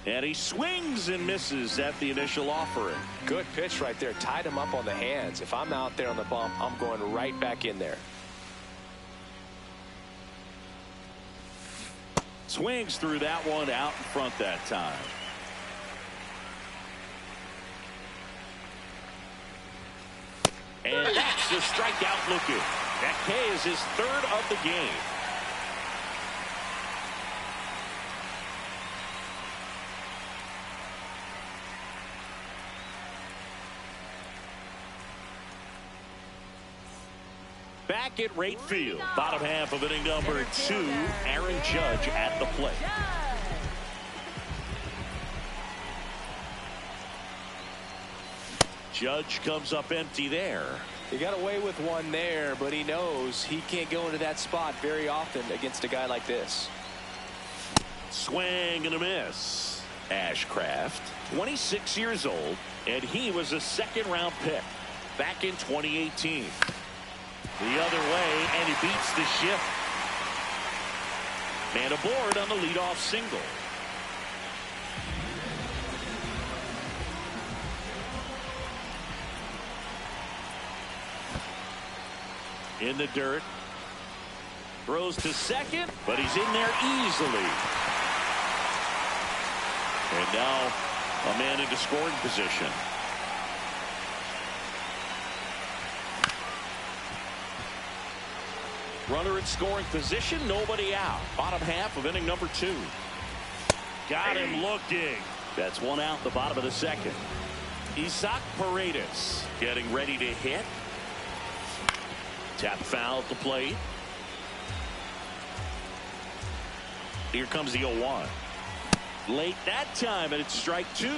And he swings and misses at the initial offering. Good pitch right there. Tied him up on the hands. If I'm out there on the bump, I'm going right back in there. Swings through that one out in front that time. And that's the strikeout looking. That K is his third of the game. Back at right field, bottom half of inning number 2, Aaron Judge at the plate. Judge comes up empty there. He got away with one there, but he knows he can't go into that spot very often against a guy like this. Swing and a miss. Ashcraft, 26 years old, and he was a second-round pick back in 2018. The other way, and he beats the shift. Man aboard on the leadoff single. In the dirt. Throws to second, but he's in there easily. And now a man into scoring position. Runner in scoring position, nobody out. Bottom half of inning number 2. Got him looking. That's one out, the bottom of the second. Isaac Paredes getting ready to hit. Tap foul at the plate. Here comes the 0-1. Late that time, and it's strike 2.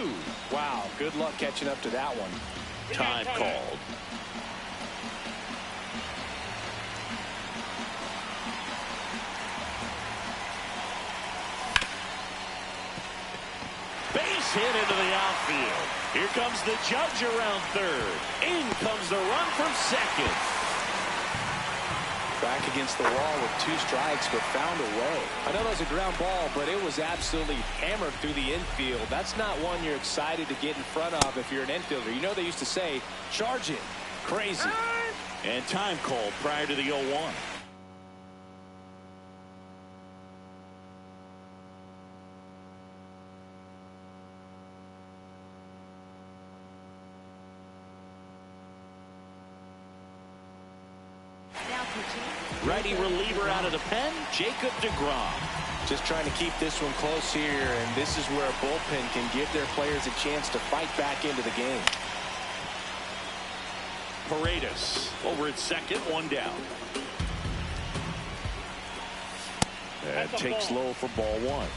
Wow, good luck catching up to that one. Time called. Base hit into the outfield. Here comes the Judge around third. In comes the run from second. Back against the wall with 2 strikes, but found a way. I know that was a ground ball, but it was absolutely hammered through the infield. That's not one you're excited to get in front of if you're an infielder. You know they used to say, charge it. Crazy. And time called prior to the 0-1. Righty reliever out of the pen, Jacob deGrom. Just trying to keep this one close here, and this is where a bullpen can give their players a chance to fight back into the game. Paredes over at second, one down. And takes low for ball 1.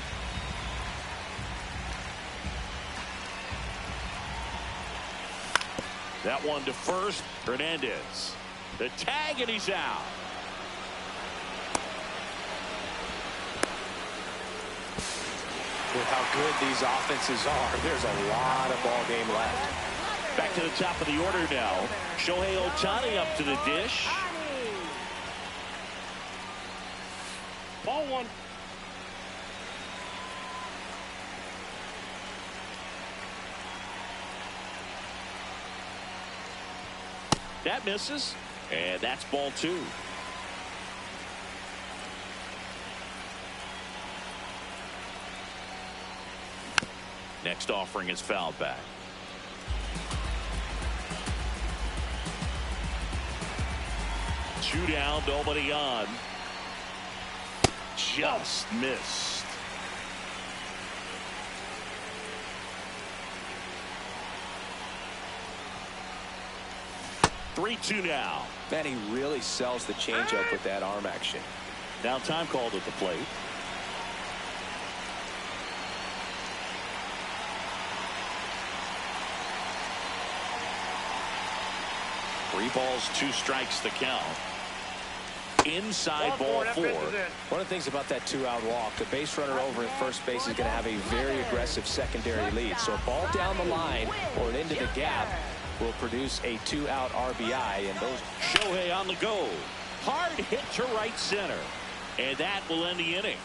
That one to first, Hernandez. The tag, and he's out. With how good these offenses are, there's a lot of ball game left. Back to the top of the order now. Shohei Ohtani up to the dish. Ball one. That misses. And that's ball two. Next offering is fouled back. Two down, nobody on. Just missed. Three-two now. Man, he really sells the changeup with that arm action. Now time called at the plate. Three balls, two strikes the count. Inside ball four. One of the things about that two-out walk, the base runner over at first base is going to have a very aggressive secondary lead. So a ball down the line or an into the gap will produce a two-out RBI. And those. Shohei on the go. Hard hit to right center. And that will end the inning.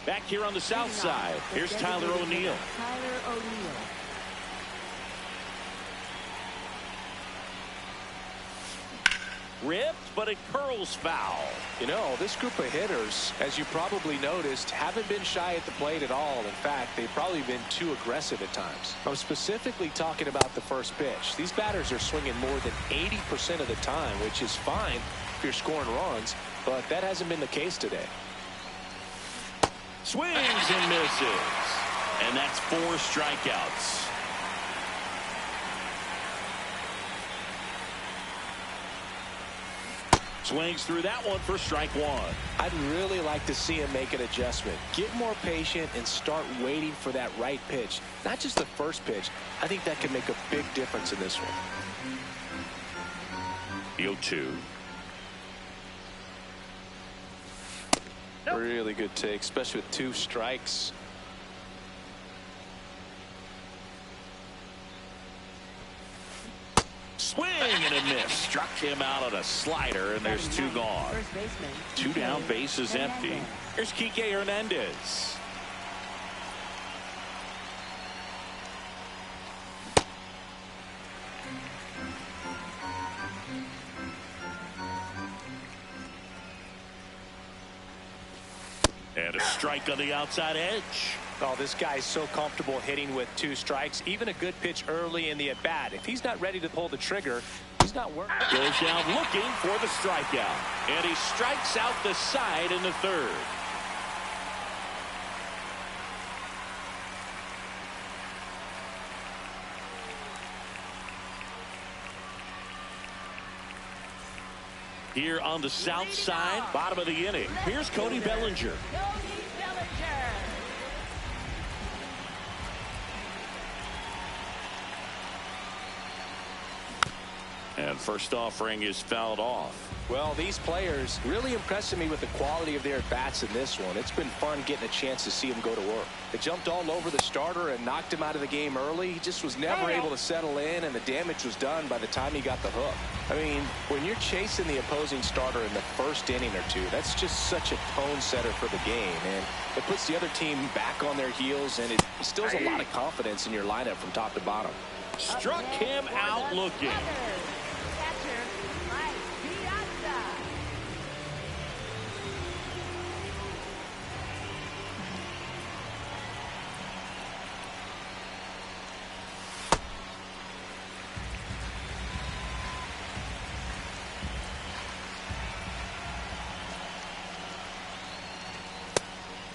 Back here on the south side, here's Tyler O'Neill. Ripped, but it curls foul. You know, this group of hitters, as you probably noticed, haven't been shy at the plate at all. In fact, they've probably been too aggressive at times. I'm specifically talking about the first pitch. These batters are swinging more than 80% of the time, which is fine if you're scoring runs, but that hasn't been the case today. Swings and misses. And that's 4 strikeouts. Swings through that one for strike one. I'd really like to see him make an adjustment. Get more patient and start waiting for that right pitch. Not just the first pitch. I think that can make a big difference in this one. The 0-2. Really good take, especially with 2 strikes. Swing and a miss. Struck him out on a slider, and there's 2 gone. 2 down, base is empty. Here's Kike Hernandez. And a strike on the outside edge. Oh, this guy's so comfortable hitting with 2 strikes. Even a good pitch early in the at-bat. If he's not ready to pull the trigger, he's not working. Goes down looking for the strikeout. And he strikes out the side in the 3rd. Here on the south side, bottom of the inning. Here's Cody Bellinger. And first offering is fouled off. Well, these players really impressing me with the quality of their bats in this one. It's been fun getting a chance to see them go to work. They jumped all over the starter and knocked him out of the game early. He just was never able to settle in, and the damage was done by the time he got the hook. I mean, when you're chasing the opposing starter in the first inning or 2, that's just such a tone setter for the game, and it puts the other team back on their heels, and it instills a lot of confidence in your lineup from top to bottom. Struck him out looking.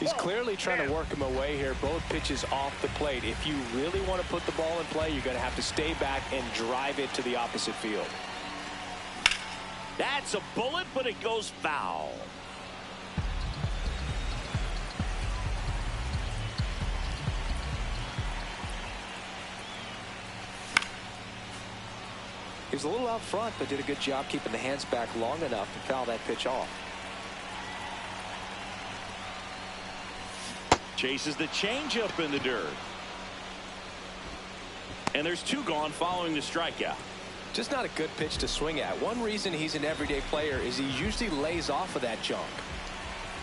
He's clearly trying to work him away here. Both pitches off the plate. If you really want to put the ball in play, you're going to have to stay back and drive it to the opposite field. That's a bullet, but it goes foul. He was a little out front, but did a good job keeping the hands back long enough to foul that pitch off. Chases the changeup in the dirt. And there's 2 gone following the strikeout. Just not a good pitch to swing at. One reason he's an everyday player is he usually lays off of that junk.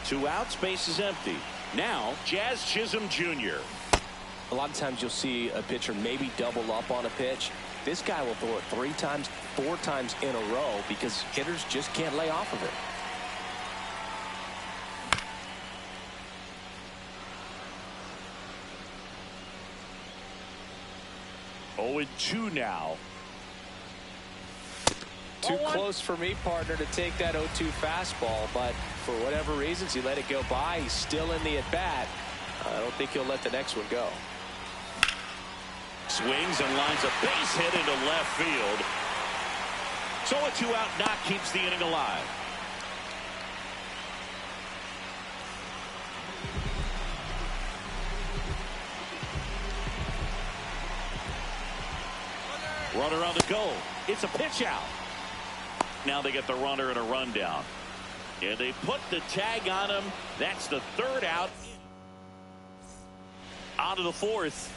2 outs, base is empty. Now, Jazz Chisholm Jr. A lot of times you'll see a pitcher maybe double up on a pitch. This guy will throw it 3 times, 4 times in a row because hitters just can't lay off of it. Oh, 2 now. Too close for me, partner, to take that 0-2 fastball, but for whatever reasons, he let it go by. He's still in the at-bat. I don't think he'll let the next one go. Swings and lines a base hit into left field. So a 2-out knock keeps the inning alive. Runner on the goal. It's a pitch out. Now they get the runner and a rundown. And they put the tag on him. That's the 3rd out. Out of the 4th.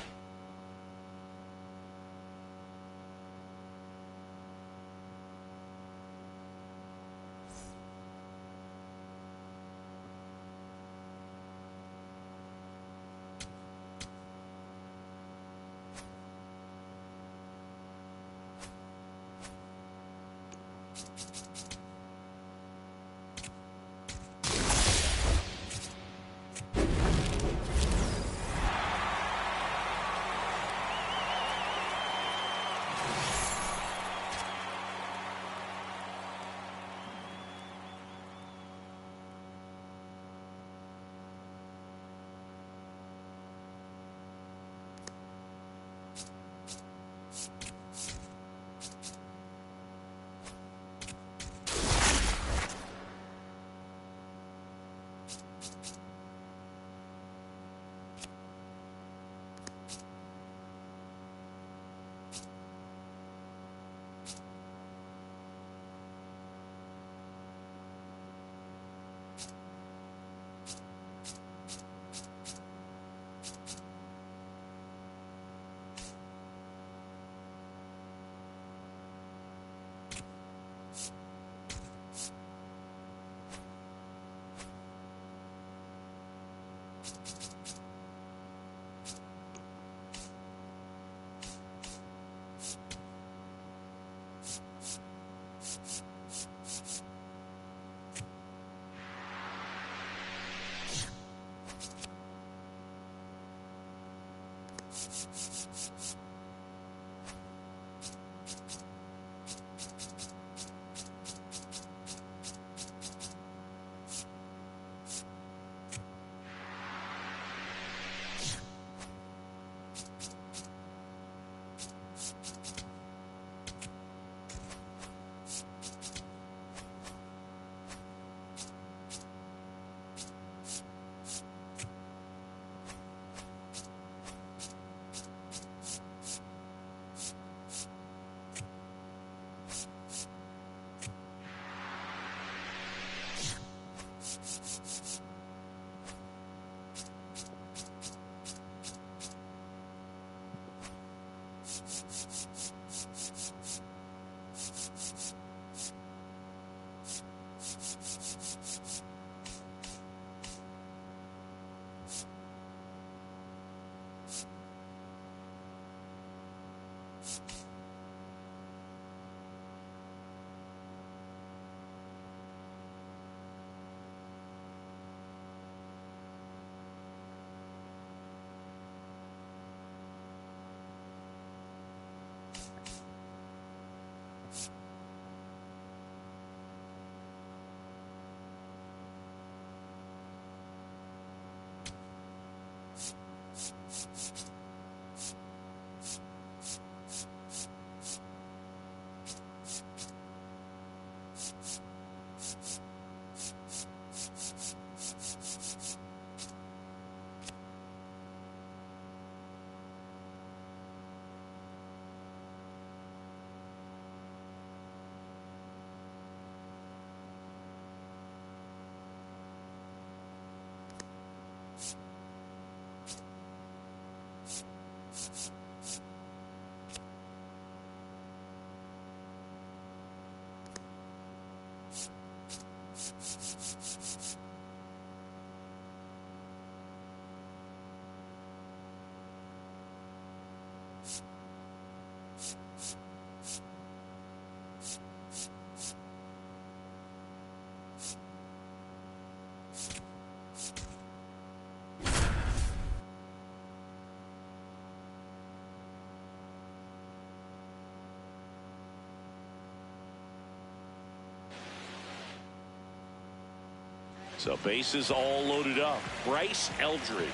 So bases all loaded up. Bryce Eldridge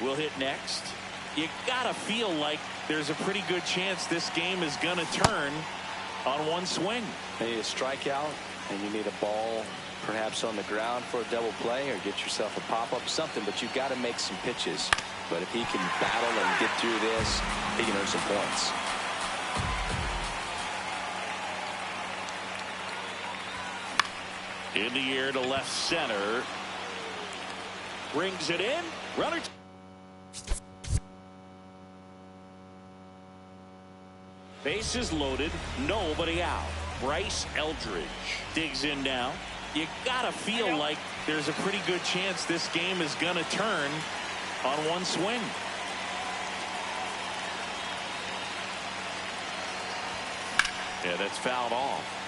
will hit next. You gotta feel like there's a pretty good chance this game is gonna turn on one swing. You need a strikeout, and you need a ball perhaps on the ground for a double play, or get yourself a pop-up, something, but you've got to make some pitches. But if he can battle and get through this, he can earn some points. In the air to left center. Brings it in. Runner. Bases loaded. Nobody out. Bryce Eldridge digs in now. You gotta feel like there's a pretty good chance this game is gonna turn on one swing. Yeah, that's fouled off.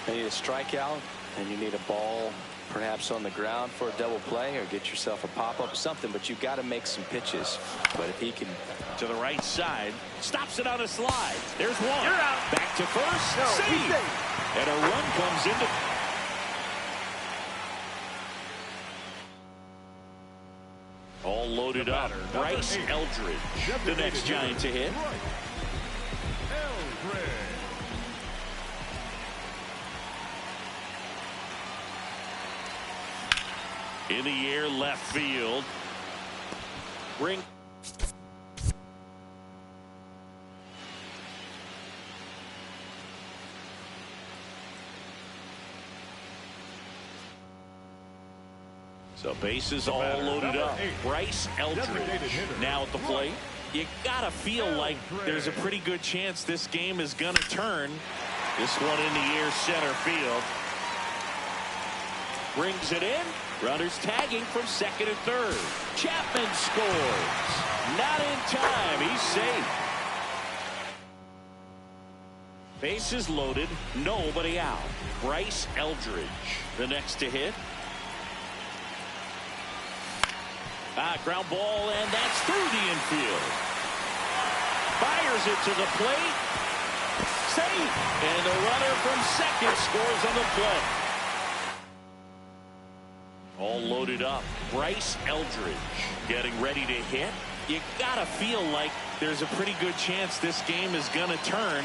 You need a strikeout, and you need a ball perhaps on the ground for a double play, or get yourself a pop-up, something, but you've got to make some pitches. But if he can. To the right side, stops it on a slide. There's one. You're out. Back to first. No, Save. And a run comes into. All loaded up. Bryce Eldridge, the next Giant to hit. In the air, left field. Ring. So bases all loaded up. Bryce Eldridge now at the plate. You gotta feel like there's a pretty good chance this game is gonna turn. This one in the air, center field. Brings it in. Runners tagging from second and third. Chapman scores. Not in time. He's safe. Bases loaded. Nobody out. Bryce Eldridge, the next to hit. Ground ball, and that's through the infield. Fires it to the plate. Safe. And the runner from second scores on the play. All loaded up. Bryce Eldridge getting ready to hit. You gotta feel like there's a pretty good chance this game is gonna turn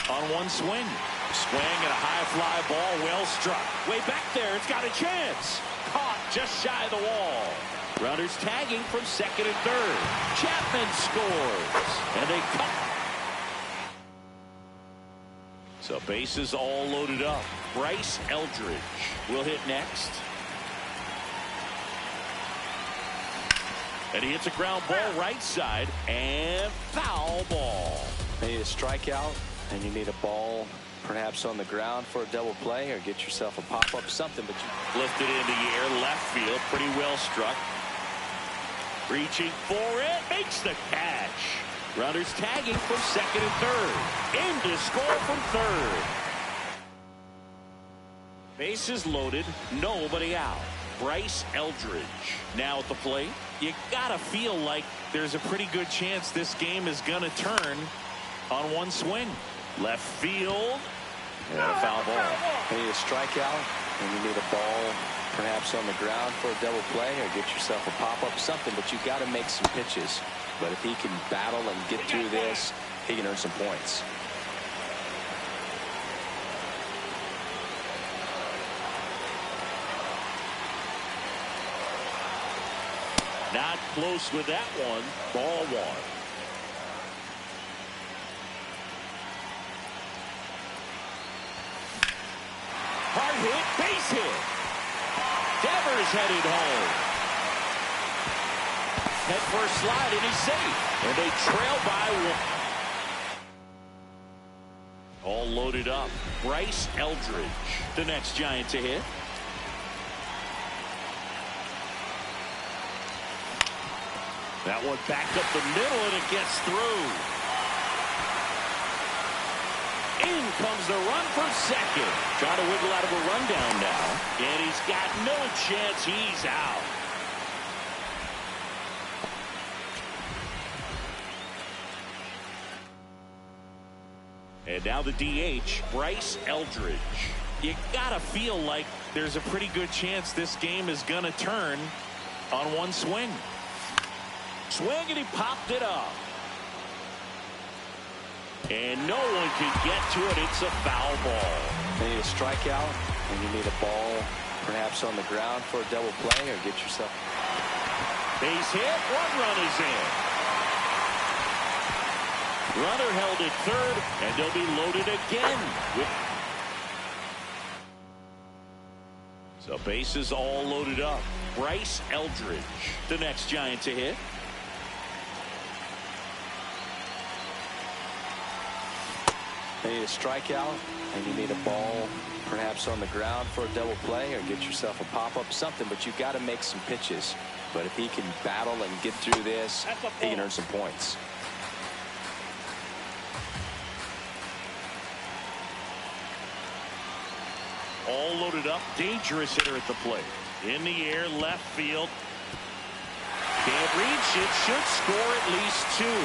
on one swing. Swing and a high fly ball, well struck. Way back there, it's got a chance. Caught just shy of the wall. Runners tagging from second and third. Chapman scores. And they cut. So bases all loaded up. Bryce Eldridge will hit next. And he hits a ground ball right side, and foul ball. You need a strikeout, and you need a ball perhaps on the ground for a double play, or get yourself a pop-up, something, but you. Lifted in the air, left field, pretty well struck. Reaching for it, makes the catch. Runners tagging from second and third. In to score from third. Bases loaded, nobody out. Bryce Eldridge now at the plate. You gotta feel like there's a pretty good chance this game is gonna turn on one swing. Left field. And a foul ball. You need a strikeout, and you need a ball perhaps on the ground for a double play, or get yourself a pop-up, something, but you've got to make some pitches. But if he can battle and get through this, he can earn some points. Not close with that one. Ball one. Hard hit, base hit. Devers headed home. Head first slide, and he's safe. And they trail by one. All loaded up. Bryce Eldridge, the next Giant to hit. That one backed up the middle, and it gets through. In comes the run from second. Trying to wiggle out of a rundown now. And he's got no chance. He's out. And now the DH, Bryce Eldridge. You gotta feel like there's a pretty good chance this game is gonna turn on one swing. Swing, and he popped it up. And no one can get to it. It's a foul ball. You need a strikeout, and you need a ball perhaps on the ground for a double play, or get yourself. Base hit. One run is in. Runner held at third, and they'll be loaded again. So bases all loaded up. Bryce Eldridge, the next Giant to hit. You need a strikeout, and you need a ball perhaps on the ground for a double play, or get yourself a pop-up, something, but you've got to make some pitches. But if he can battle and get through this, he can earn some points. All loaded up. Dangerous hitter at the plate. In the air, left field. Can't reach it. Should score at least two.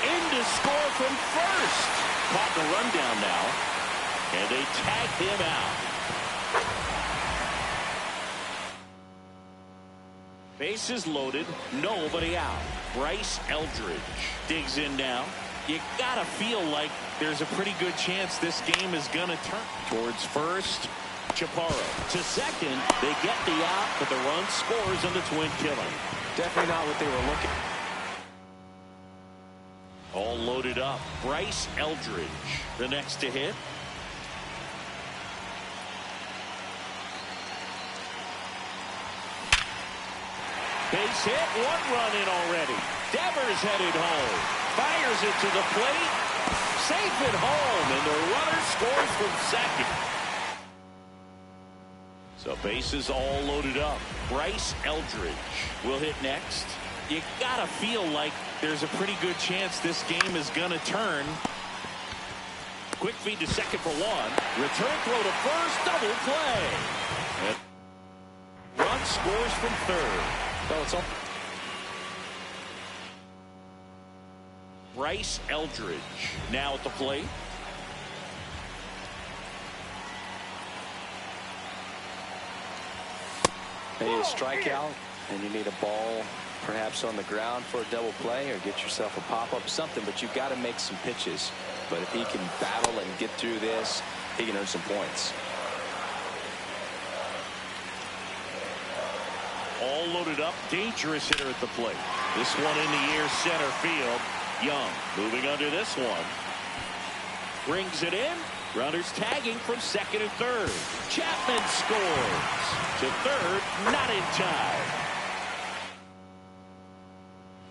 In to score from first. Caught the rundown now. And they tag him out. Bases loaded. Nobody out. Bryce Eldridge digs in now. You gotta feel like there's a pretty good chance this game is gonna turn. Towards first, Chaparro to second. They get the out, but the run scores on the twin killer. Definitely not what they were looking. All loaded up. Bryce Eldridge, the next to hit. Base hit. One run in already. Devers headed home. Fires it to the plate. Safe at home, and the runner scores from second. So bases all loaded up. Bryce Eldridge will hit next. You gotta feel like there's a pretty good chance this game is gonna turn. Quick feed to second for one. Return throw to first. Double play. And run scores from third. So it's all. Bryce Eldridge now at the plate. You need a strikeout, and you need a ball perhaps on the ground for a double play, or get yourself a pop-up, something, but you've got to make some pitches. But if he can battle and get through this, he can earn some points. All loaded up. Dangerous hitter at the plate. This one in the air, center field. Young moving under this one. Brings it in. Runners tagging from second and third. Chapman scores. To third, not in time.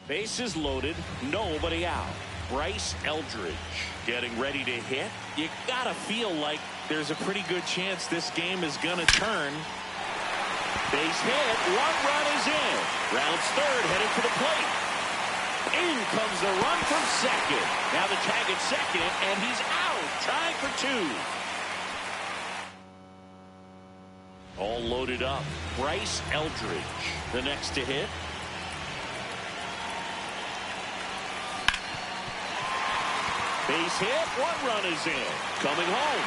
Bases loaded. Nobody out. Bryce Eldridge getting ready to hit. You gotta feel like there's a pretty good chance this game is gonna turn. Base hit. One run is in. Rounds third, headed for the plate. In comes the run from second. Now the tag at second, and he's out. Trying for two. All loaded up. Bryce Eldridge, the next to hit. Base hit. One run is in. Coming home.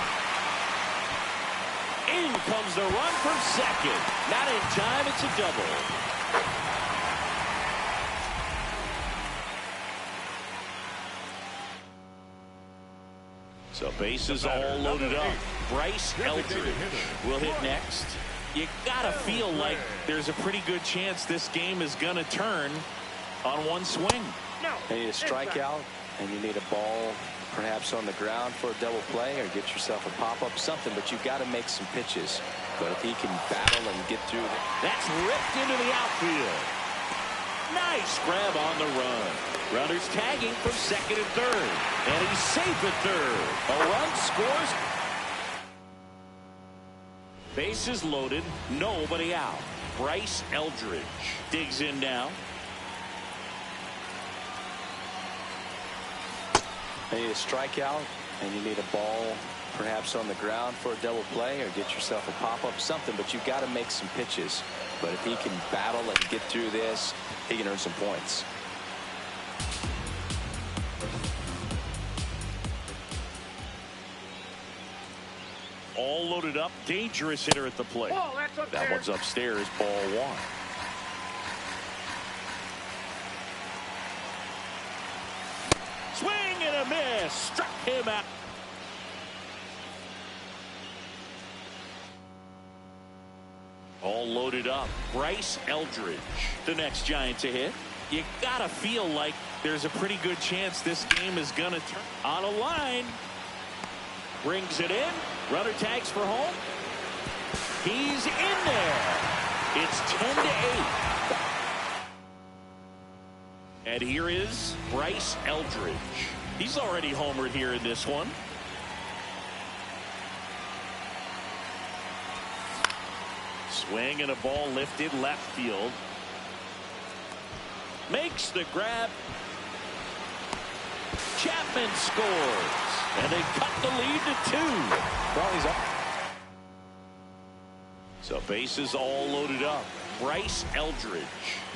In comes the run from second. Not in time. It's a double. So bases all loaded up. Bryce Eldridge will hit next. You gotta feel like there's a pretty good chance this game is gonna turn on one swing. You need a strikeout, and you need a ball perhaps on the ground for a double play, or get yourself a pop-up, something, but you've got to make some pitches. But if he can battle and get through that's ripped into the outfield. Nice grab on the run. Runners tagging from second and third. And he's safe at third. A run scores. Bases loaded. Nobody out. Bryce Eldridge digs in now. You need a strikeout, and you need a ball perhaps on the ground for a double play, or get yourself a pop-up, something, but you've got to make some pitches. But if he can battle and get through this, he can earn some points. All loaded up. Dangerous hitter at the plate. Oh, that's upstairs. That one's upstairs. Ball one. Swing and a miss. Struck him out. All loaded up. Bryce Eldridge, the next Giant to hit. You gotta feel like there's a pretty good chance this game is gonna turn on a line. Brings it in. Runner tags for home. He's in there. It's 10-8. And here is Bryce Eldridge. He's already homered here in this one. Swing and a ball lifted left field. Makes the grab. Chapman scores. And they cut the lead to 2. Well, he's up. So bases all loaded up. Bryce Eldridge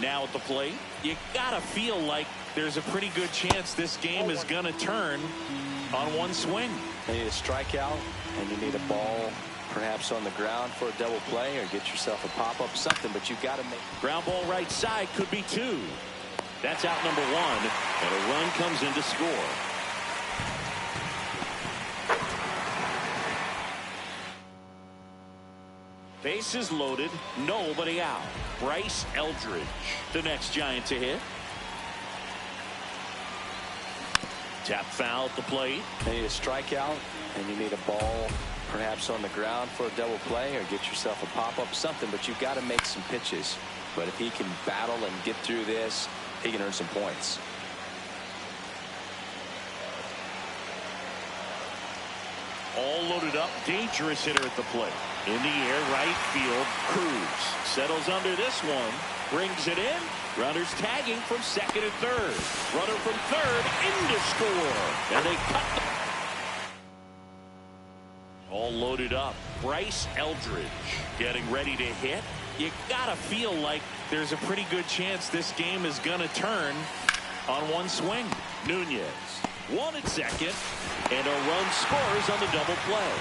now at the plate. You gotta feel like there's a pretty good chance this game is gonna turn on one swing. You need a strikeout, and you need a ball perhaps on the ground for a double play, or get yourself a pop-up, something, but you've got to make. Ground ball right side, could be 2. That's out number 1, and a run comes in to score. Bases loaded, nobody out. Bryce Eldridge, the next Giant to hit. Tap foul at the plate. You need a strikeout, and you need a ball perhaps on the ground for a double play, or get yourself a pop-up, something, but you've got to make some pitches. But if he can battle and get through this, he can earn some points. All loaded up. Dangerous hitter at the plate. In the air, right field. Cruz settles under this one. Brings it in. Runners tagging from second and third. Runner from third in to score. And they cut the... All loaded up. Bryce Eldridge getting ready to hit. You gotta feel like there's a pretty good chance this game is gonna turn on one swing. Nunez, 1 at second, and a run scores on the double play.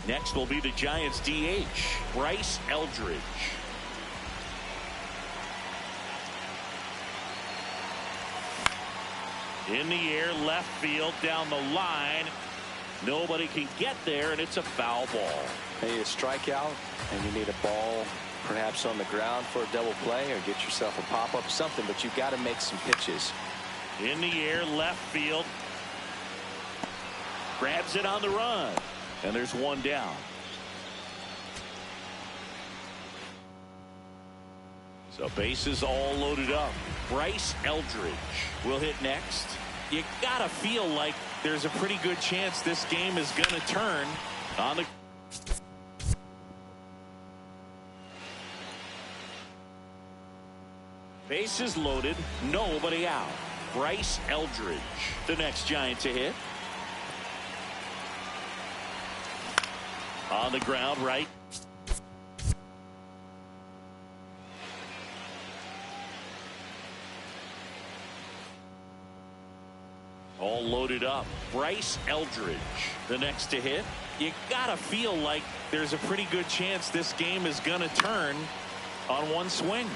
Next will be the Giants DH, Bryce Eldridge. In the air, left field, down the line. Nobody can get there, and it's a foul ball. You need a strikeout, and you need a ball perhaps on the ground for a double play, or get yourself a pop-up, something, but you've got to make some pitches. In the air, left field. Grabs it on the run. And there's one down. So bases all loaded up. Bryce Eldridge will hit next. You gotta feel like there's a pretty good chance this game is gonna turn on the... Bases loaded, nobody out. Bryce Eldridge, the next Giant to hit. On the ground, right. All loaded up. Bryce Eldridge, the next to hit. You gotta feel like there's a pretty good chance this game is gonna turn on one swing.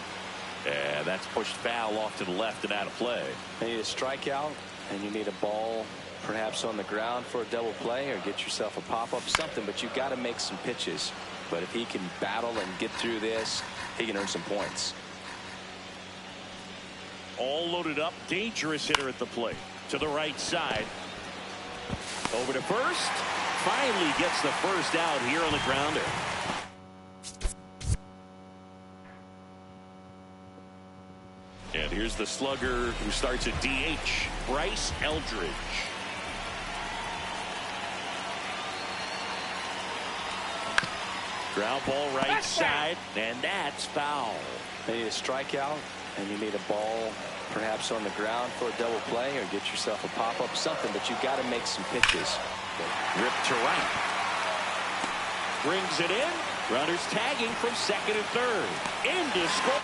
Yeah, that's pushed foul off to the left and out of play. You need a strikeout, and you need a ball perhaps on the ground for a double play, or get yourself a pop-up, something, but you've got to make some pitches. But if he can battle and get through this, he can earn some points. All loaded up. Dangerous hitter at the plate. To the right side. Over to first. Finally gets the first out here on the grounder. Here's the slugger who starts at DH, Bryce Eldridge. Ground ball right side, and that's foul. You need a strikeout, and you need a ball perhaps on the ground for a double play or get yourself a pop-up, something, but you've got to make some pitches. Ripped to right. Brings it in. Runners tagging from second and third. Into score.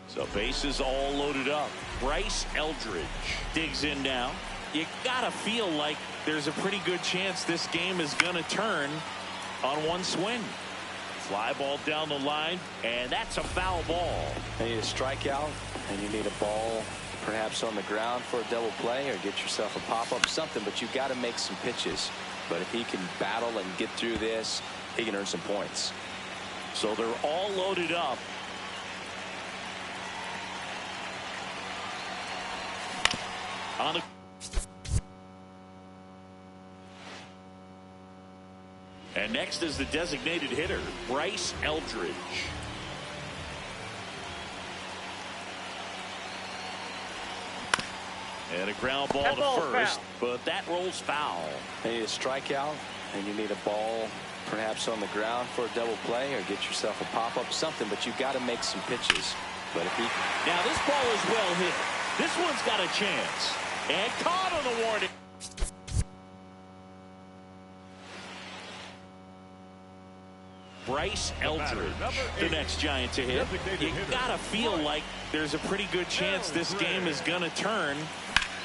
So bases all loaded up. Bryce Eldridge digs in now. You gotta feel like there's a pretty good chance this game is gonna turn on one swing. Fly ball down the line, and that's a foul ball. You need a strikeout, and you need a ball perhaps on the ground for a double play or get yourself a pop-up, something, but you've got to make some pitches. But if he can battle and get through this, he can earn some points. So they're all loaded up. On the and next is the designated hitter, Bryce Eldridge. And a ground ball to first, but that rolls foul. You need a strikeout, and you need a ball perhaps on the ground for a double play or get yourself a pop-up, something, but you've got to make some pitches. But if he... Now this ball is well hit. This one's got a chance. And caught on the warning. Bryce Eldridge, the next Giant to hit. You gotta feel like there's a pretty good chance this game is gonna turn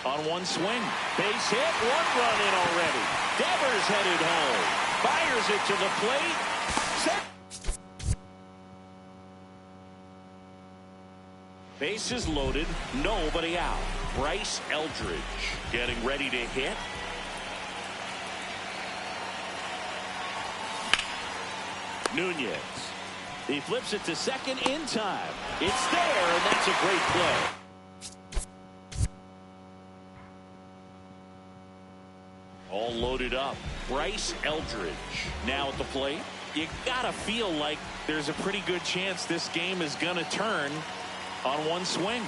on one swing. Base hit, one run in already. Devers headed home. Fires it to the plate. Bases loaded, nobody out. Bryce Eldridge getting ready to hit. Nunez. He flips it to second in time. It's there, and that's a great play. All loaded up. Bryce Eldridge now at the plate. You gotta feel like there's a pretty good chance this game is gonna turn on one swing.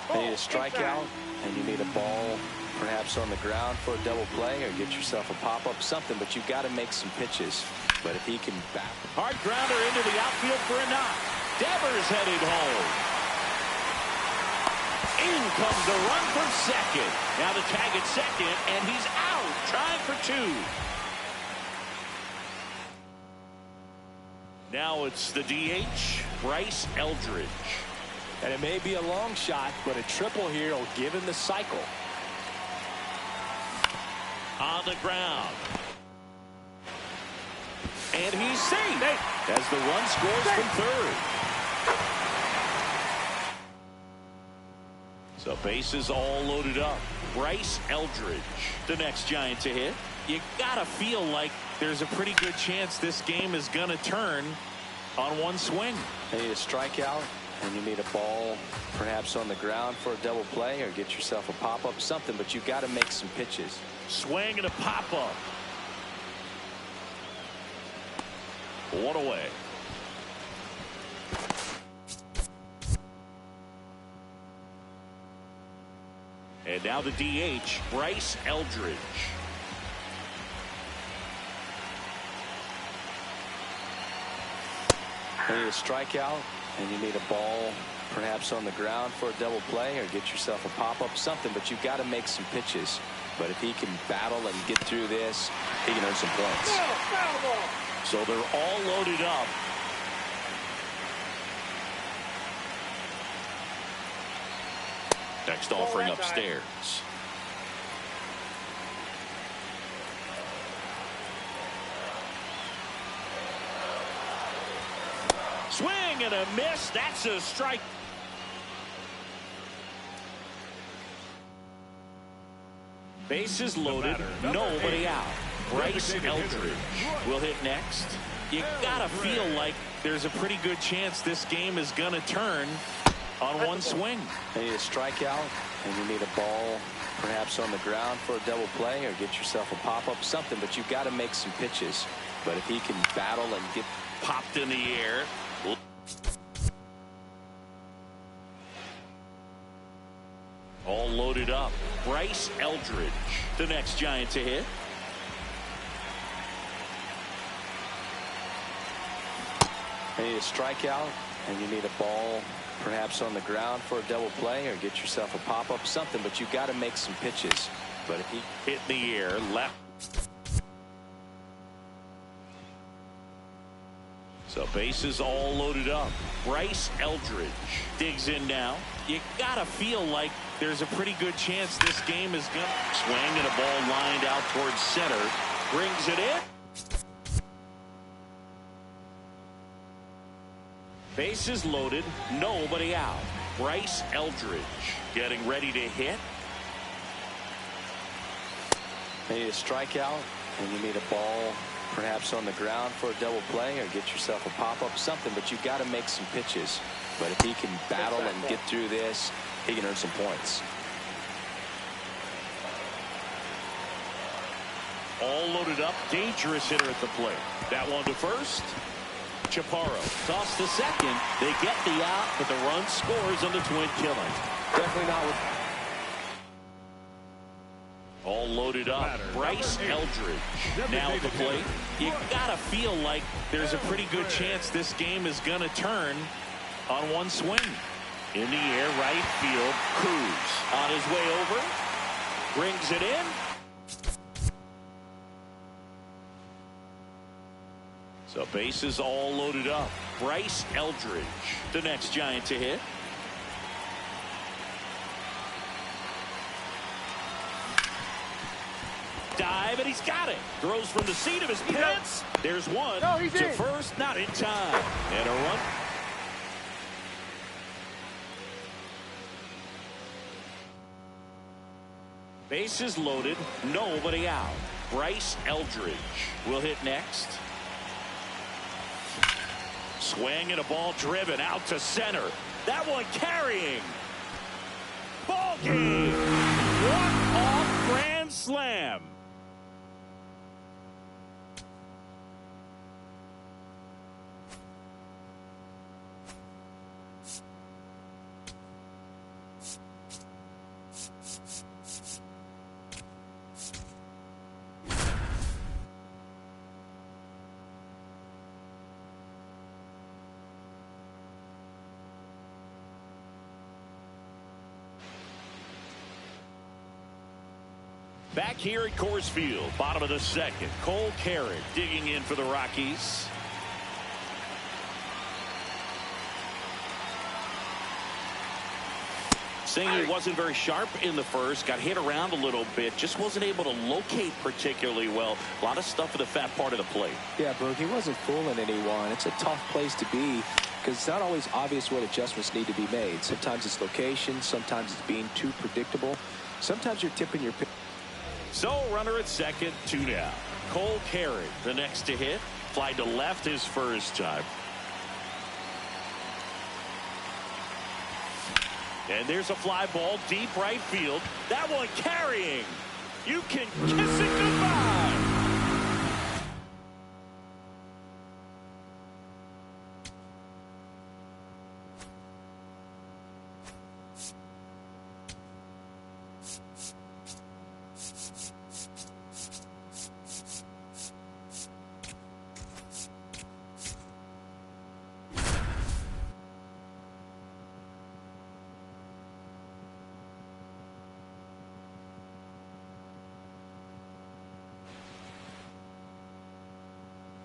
You need a strikeout, and you need a ball perhaps on the ground for a double play or get yourself a pop-up, something, but you've got to make some pitches. But if he can bat. Hard grounder into the outfield for a knock. Devers headed home. In comes the run from second. Now the tag at second, and he's out, trying for two. Now it's the DH, Bryce Eldridge. And it may be a long shot, but a triple here will give him the cycle. On the ground. And he's safe as the run scores from third. So bases all loaded up. Bryce Eldridge, the next Giant to hit. You gotta feel like there's a pretty good chance this game is gonna turn on one swing. You need a strikeout, and you need a ball perhaps on the ground for a double play or get yourself a pop-up, something, but you've got to make some pitches. Swing and a pop-up. One away. And now the DH, Bryce Eldridge. You need a strikeout, and you need a ball perhaps on the ground for a double play or get yourself a pop-up, something, but you've got to make some pitches. But if he can battle and get through this, he can earn some points. So they're all loaded up. Next offering upstairs. Swing and a miss. That's a strike. Bases loaded, nobody out. Bryce Eldridge will hit next. You gotta feel like there's a pretty good chance this game is gonna turn on one swing. You need a strikeout, and you need a ball perhaps on the ground for a double play or get yourself a pop-up, something, but you've got to make some pitches. But if he can battle and get popped in the air, All loaded up. Bryce Eldridge, the next Giant to hit. You need a strikeout, and you need a ball perhaps on the ground for a double play, or get yourself a pop-up, something, but you got to make some pitches. But if he hit in the air, left. So bases all loaded up. Bryce Eldridge digs in now. You gotta feel like there's a pretty good chance this game is gonna swing, and a ball lined out towards center. Brings it in. Bases loaded, nobody out. Bryce Eldridge getting ready to hit. you need a strikeout, and you need a ball perhaps on the ground for a double play, or get yourself a pop-up, something, but you got to make some pitches. But if he can battle and get through this, he can earn some points. All loaded up, dangerous hitter at the plate. That one to first. Chaparro toss to second. They get the out, but the run scores on the twin killing. Definitely not with. All loaded up. Bryce Eldridge now at the plate. You gotta feel like there's a pretty good chance this game is gonna turn on one swing. In the air, right field. Cruz on his way over. Brings it in. So bases all loaded up. Bryce Eldridge, the next Giant to hit. Dive, and he's got it. Throws from the seat of his pants. There's one to first, not in time. And a run. Bases loaded, nobody out. Bryce Eldridge will hit next. Swing and a ball driven out to center. That one carrying. Ball game. Walk-off grand slam. Back here at Coors Field, bottom of the second. Cole Carrick digging in for the Rockies. Singer wasn't very sharp in the first, got hit around a little bit, just wasn't able to locate particularly well. A lot of stuff at the fat part of the plate. Yeah, Brooke, he wasn't fooling anyone. It's a tough place to be because it's not always obvious what adjustments need to be made. Sometimes it's location, sometimes it's being too predictable. Sometimes you're tipping your pitch. So runner at second, 2 down. Cole Carrick, the next to hit. Fly to left his first time. And there's a fly ball deep right field. That one carrying. You can kiss it goodbye.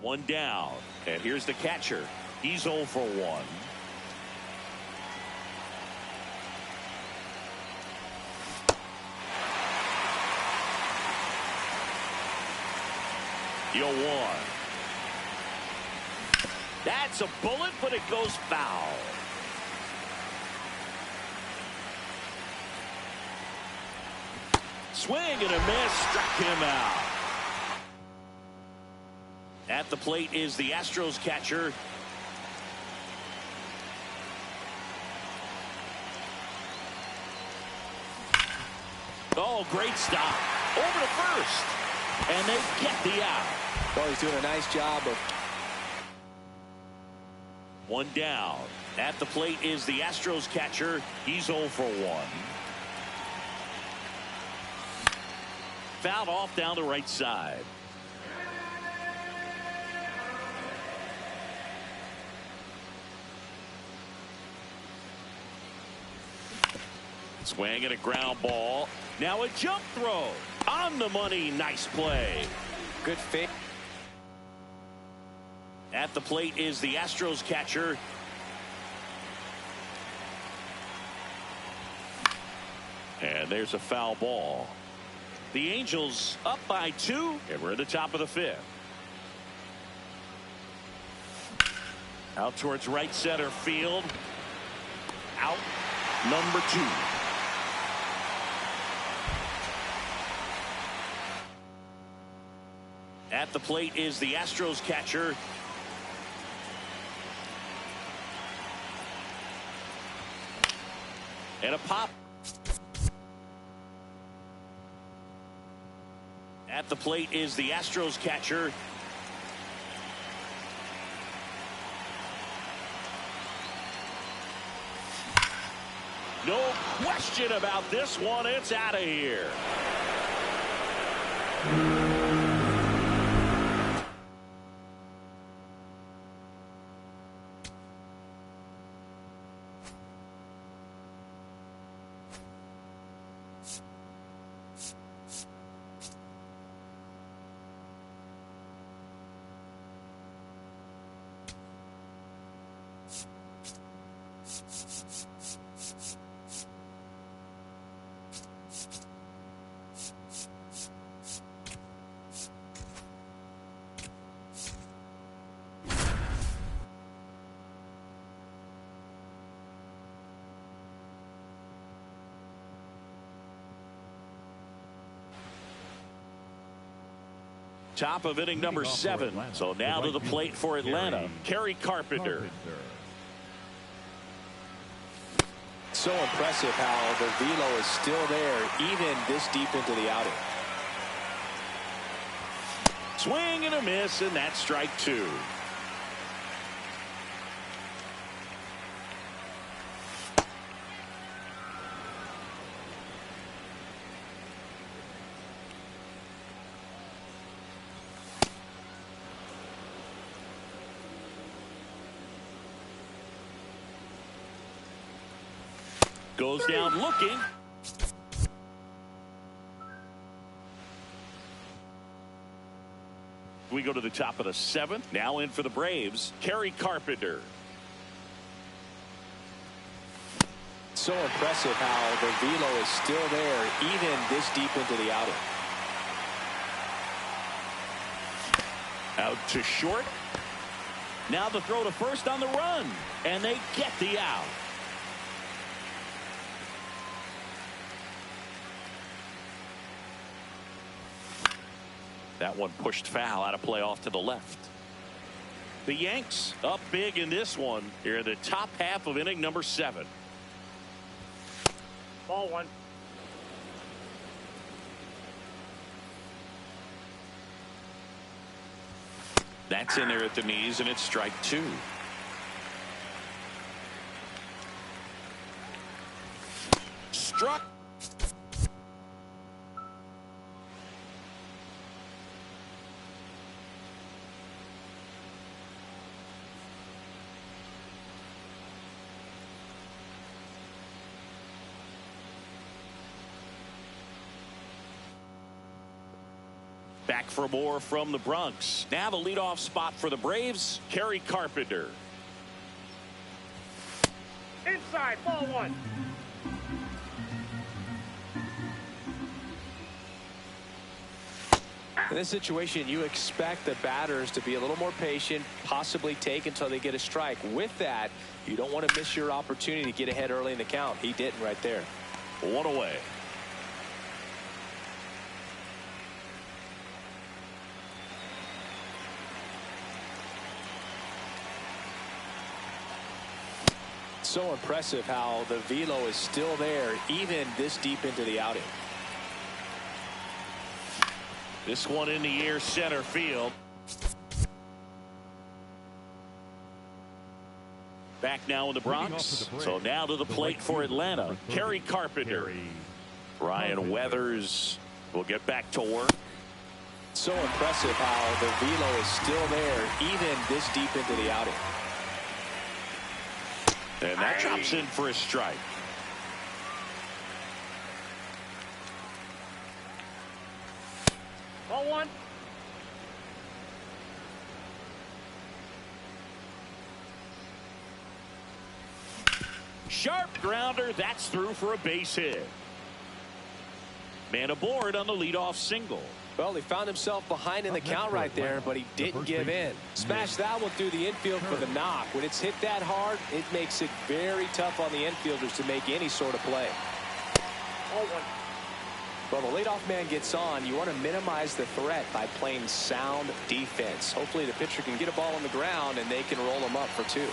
One down, and here's the catcher. He's 0 for 1. You'll 1. That's a bullet, but it goes foul. Swing and a miss, struck him out. At the plate is the Astros catcher. Oh, great stop. Over to first. And they get the out. Oh, he's doing a nice job of. One down. At the plate is the Astros catcher. He's 0 for 1. Fouled off down the right side. Swing and a ground ball. Now a jump throw. On the money. Nice play. Good fit. At the plate is the Astros catcher. And there's a foul ball. The Angels up by 2, and we're at the top of the 5th. Out towards right center field. Out. Number 2. At the plate is the Astros catcher. And a pop. At the plate is the Astros catcher. No question about this one. It's out of here. Top of inning number 7. So now to the plate for Atlanta. Kerry Carpenter. So impressive how the velo is still there even this deep into the outing. Swing and a miss, and that's strike 2. Goes down looking. We go to the top of the 7th. Now in for the Braves, Kerry Carpenter. So impressive how the velo is still there even this deep into the outing. Out to short. Now the throw to first on the run, and they get the out. That one pushed foul, out of play off to the left. The Yanks up big in this one here in the top half of inning number 7. Ball 1. That's in there at the knees, and it's strike 2. Struck. Back for more from the Bronx. Now the leadoff spot for the Braves, Kerry Carpenter. Inside, ball 1. In this situation, you expect the batters to be a little more patient, possibly take until they get a strike. With that, you don't want to miss your opportunity to get ahead early in the count. He didn't right there. 1 away. So impressive how the velo is still there even this deep into the outing. This one in the air, center field. Back now in the Bronx. So now to the plate for Atlanta, Kerry Carpenter. Ryan Weathers will get back to work. So impressive how the velo is still there even this deep into the outing. And that drops in for a strike. Ball one. Sharp grounder. That's through for a base hit. Man aboard on the leadoff single. Well, he found himself behind in the count right there, but he didn't give in. Smashed that one through the infield for the knock. When it's hit that hard, it makes it very tough on the infielders to make any sort of play. Well, the leadoff man gets on. You want to minimize the threat by playing sound defense. Hopefully the pitcher can get a ball on the ground and they can roll him up for 2.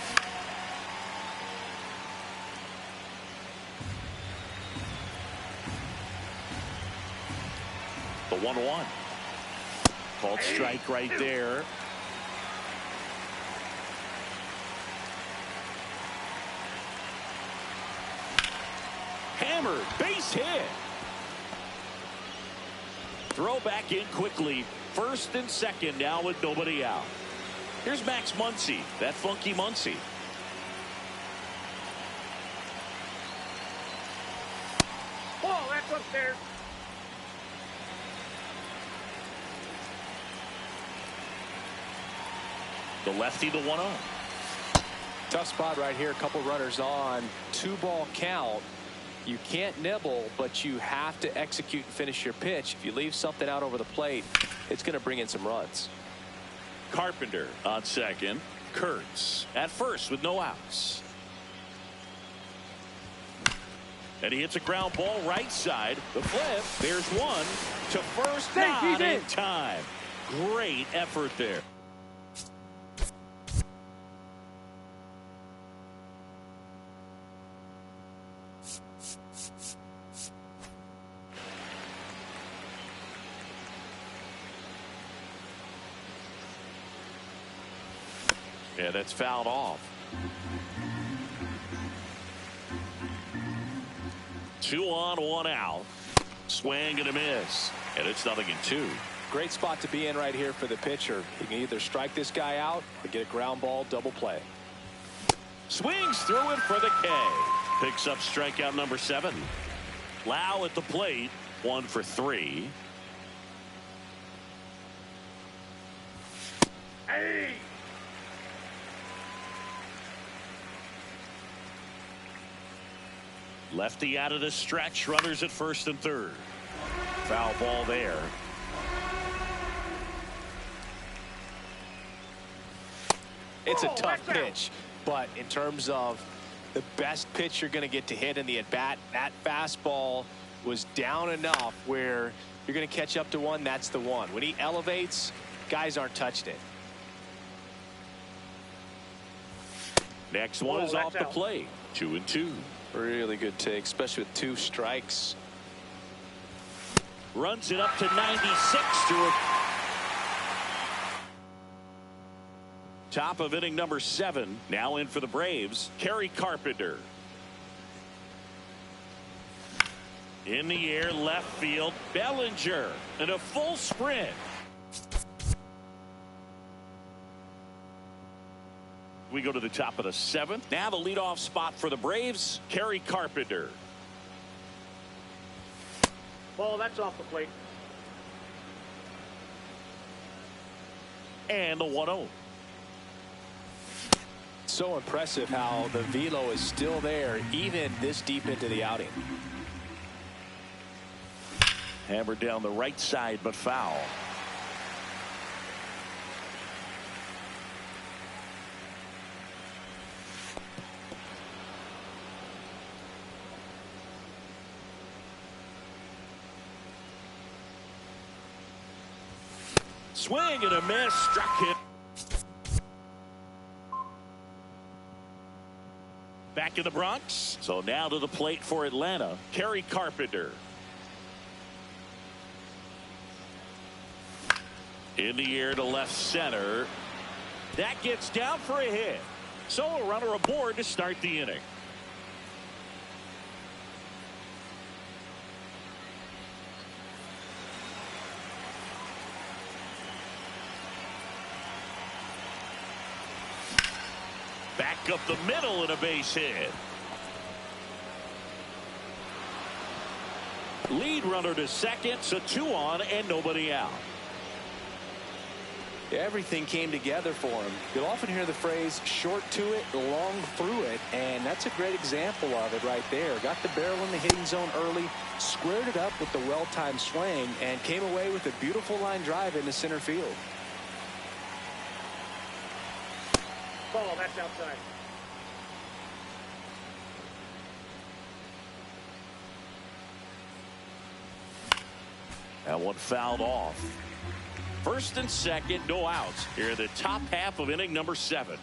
The 1-1. Called strike right there. Hammered, base hit. Throw back in quickly. First and second now with nobody out. Here's Max Muncy, that funky Muncy. Ball, that's upstairs. The lefty, the 1-0. Tough spot right here. A couple runners on. 2-ball count. You can't nibble, but you have to execute and finish your pitch. If you leave something out over the plate, it's going to bring in some runs. Carpenter on second. Kurtz at first with no outs. And he hits a ground ball right side. The flip. There's one to first. Not in time. Great effort there. Yeah, that's fouled off. 2 on, 1 out. Swing and a miss. And it's 0-2. Great spot to be in right here for the pitcher. He can either strike this guy out or get a ground ball double play. Swings through it for the K. Picks up strikeout number 7. Lau at the plate. 1 for 3. Hey! Lefty out of the stretch. Runners at first and third. Foul ball there. It's a tough pitch, but in terms of the best pitch you're going to get to hit in the at-bat, that fastball was down enough where you're going to catch up to one. That's the one. When he elevates, guys aren't touching it. Next one is off the plate. 2-2. Really good take, especially with 2 strikes. Runs it up to 96 to a top of inning number 7. Now in for the Braves, Kerry Carpenter. In the air, left field, Bellinger, and a full sprint. We go to the top of the 7th. Now the leadoff spot for the Braves, Kerry Carpenter. Ball, that's off the plate. And the 1-0. So impressive how the velo is still there even this deep into the outing. Hammered down the right side, but foul. Swing and a miss. Struck him. Back in the Bronx. So now to the plate for Atlanta, Kerry Carpenter. In the air to left center. That gets down for a hit. So a runner aboard to start the inning. Back up the middle and a base hit. Lead runner to second, so 2 on and nobody out. Everything came together for him. You'll often hear the phrase short to it, long through it, and that's a great example of it right there. Got the barrel in the hitting zone early, squared it up with the well-timed swing, and came away with a beautiful line drive into center field. Ball, that's outside. That one fouled off. First and second, no outs here in the top half of inning number 7.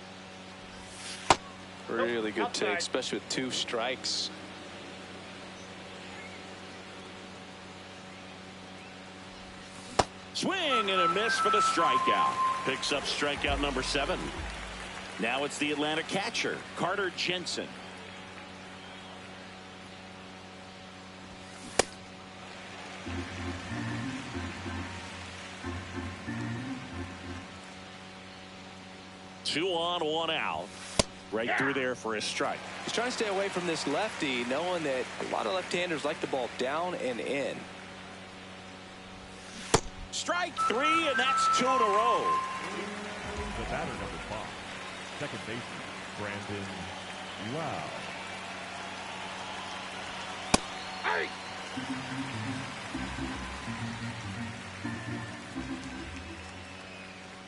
Really good outside. take, especially with 2 strikes. Swing and a miss for the strikeout. Picks up strikeout number 7. Now it's the Atlanta catcher, Carter Jensen. Two on, 1 out. Right through there for a strike. He's trying to stay away from this lefty, knowing that a lot of left-handers like the ball down and in. Strike 3, and that's 2 in a row. The batter number 5, second baseman Brandon Wow. Hey!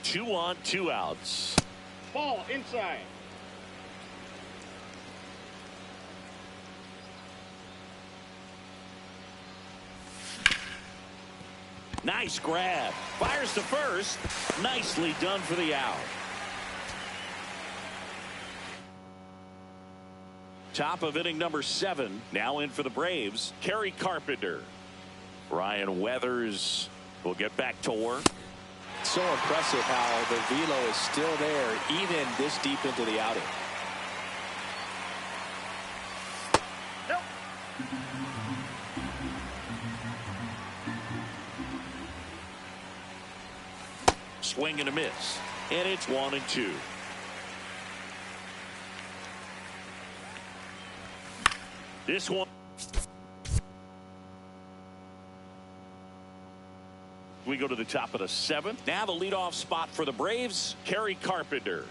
Two on, 2 outs. Ball, inside. Nice grab. Fires to first. Nicely done for the out. Top of inning number 7. Now in for the Braves, Kerry Carpenter. Ryan Weathers will get back to work. So impressive how the velo is still there even this deep into the outing. Nope. Swing and a miss. And it's 1 and 2. This one. We go to the top of the 7th. Now the leadoff spot for the Braves, Kerry Carpenter.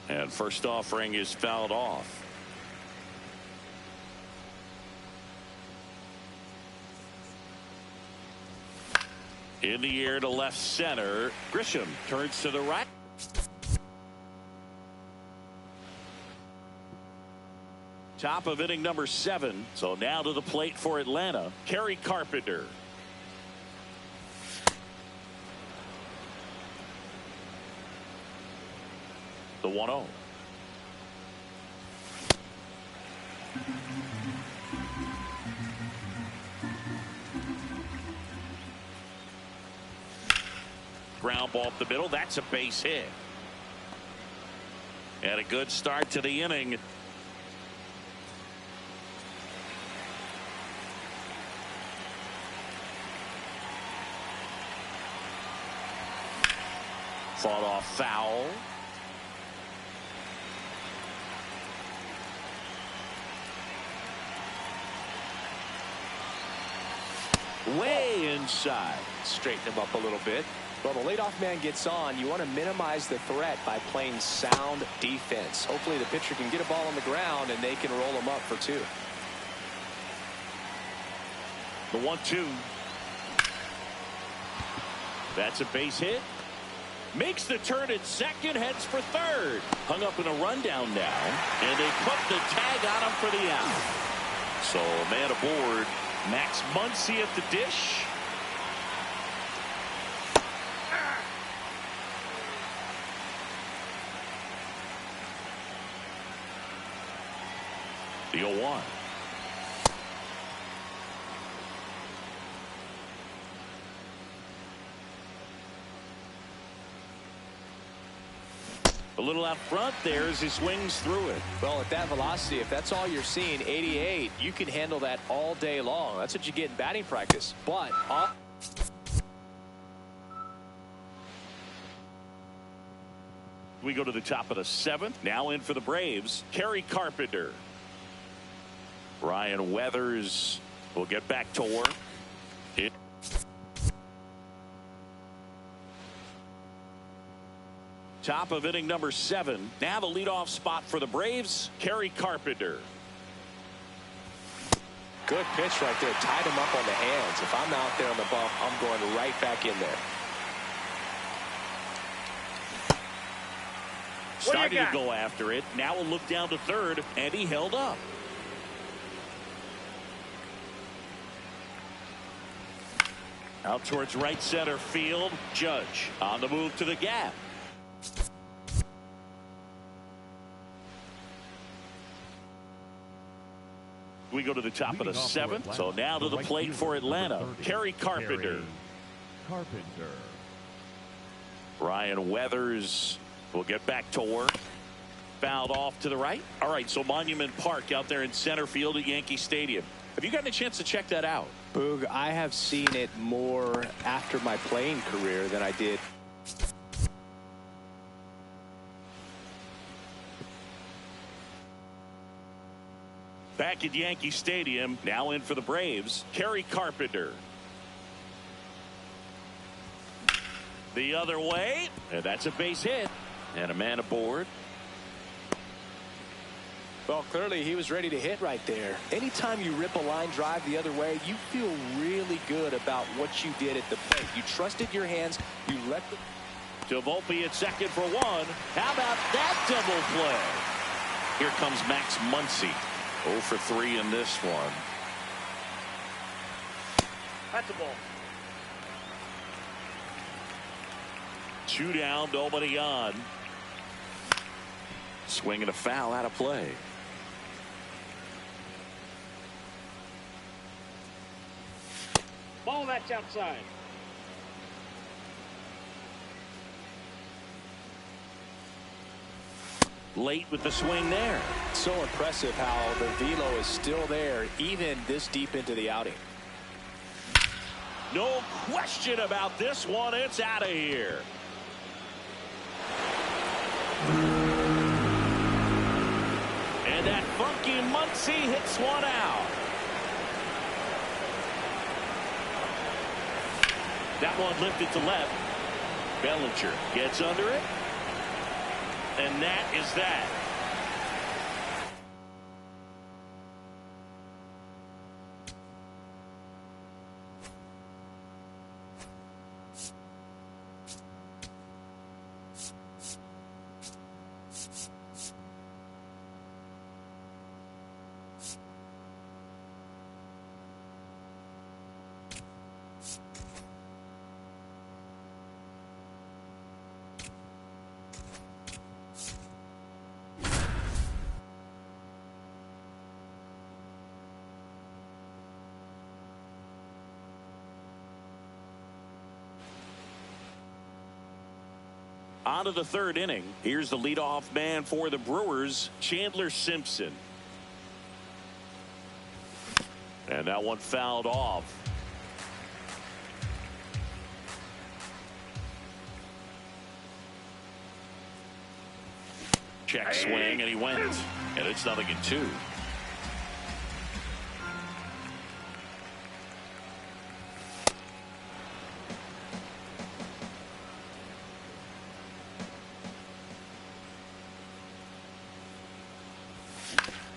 And first offering is fouled off. In the air to left center. Grisham turns to the right. Top of inning number 7. So now to the plate for Atlanta, Kerry Carpenter. The 1-0. Ground ball up the middle. That's a base hit. And a good start to the inning. Fought off foul. Way inside. Straighten him up a little bit. Well, the leadoff man gets on. You want to minimize the threat by playing sound defense. Hopefully the pitcher can get a ball on the ground and they can roll him up for 2. The 1-2. That's a base hit. Makes the turn at second, heads for third. Hung up in a rundown now, and they put the tag on him for the out. So man aboard, Max Muncy at the dish. The 0-1. little out front there as he swings through it. Well, at that velocity, if that's all you're seeing, 88, you can handle that all day long. That's what you get in batting practice. But we go to the top of the 7th. Now in for the Braves, Kerry Carpenter. Ryan Weathers will get back to work. Top of inning number 7. Now the leadoff spot for the Braves, Kerry Carpenter. good pitch right there. Tied him up on the hands. If I'm out there on the bump, I'm going right back in there. Starting to go after it. Now we'll look down to third, and he held up. Out towards right center field. Judge on the move to the gap. We go to the top of the 7th. So now to the plate for Atlanta, Kerry Carpenter. Ryan Weathers will get back to work. Fouled off to the right. All right, so Monument Park out there in center field at Yankee Stadium. Have you gotten a chance to check that out? Boog, I have seen it more after my playing career than I did. Back at Yankee Stadium, now in for the Braves, Kerry Carpenter. The other way, and that's a base hit. And a man aboard. Well, clearly he was ready to hit right there. Anytime you rip a line drive the other way, you feel really good about what you did at the plate. You trusted your hands. You let the... To Volpe at second for one. How about that double play? Here comes Max Muncy. 0 for 3 in this one. That's a ball. 2 down, nobody on. Swinging a foul out of play. Ball that's outside. Late with the swing there. So impressive how the velo is still there even this deep into the outing. No question about this one. It's out of here. And that funky Muncy hits one out. That one lifted to left. Bellinger gets under it. And that is that. On to the 3rd inning. Here's the leadoff man for the Brewers, Chandler Simpson. And that one fouled off. Check swing, and he went. And it's 0-2.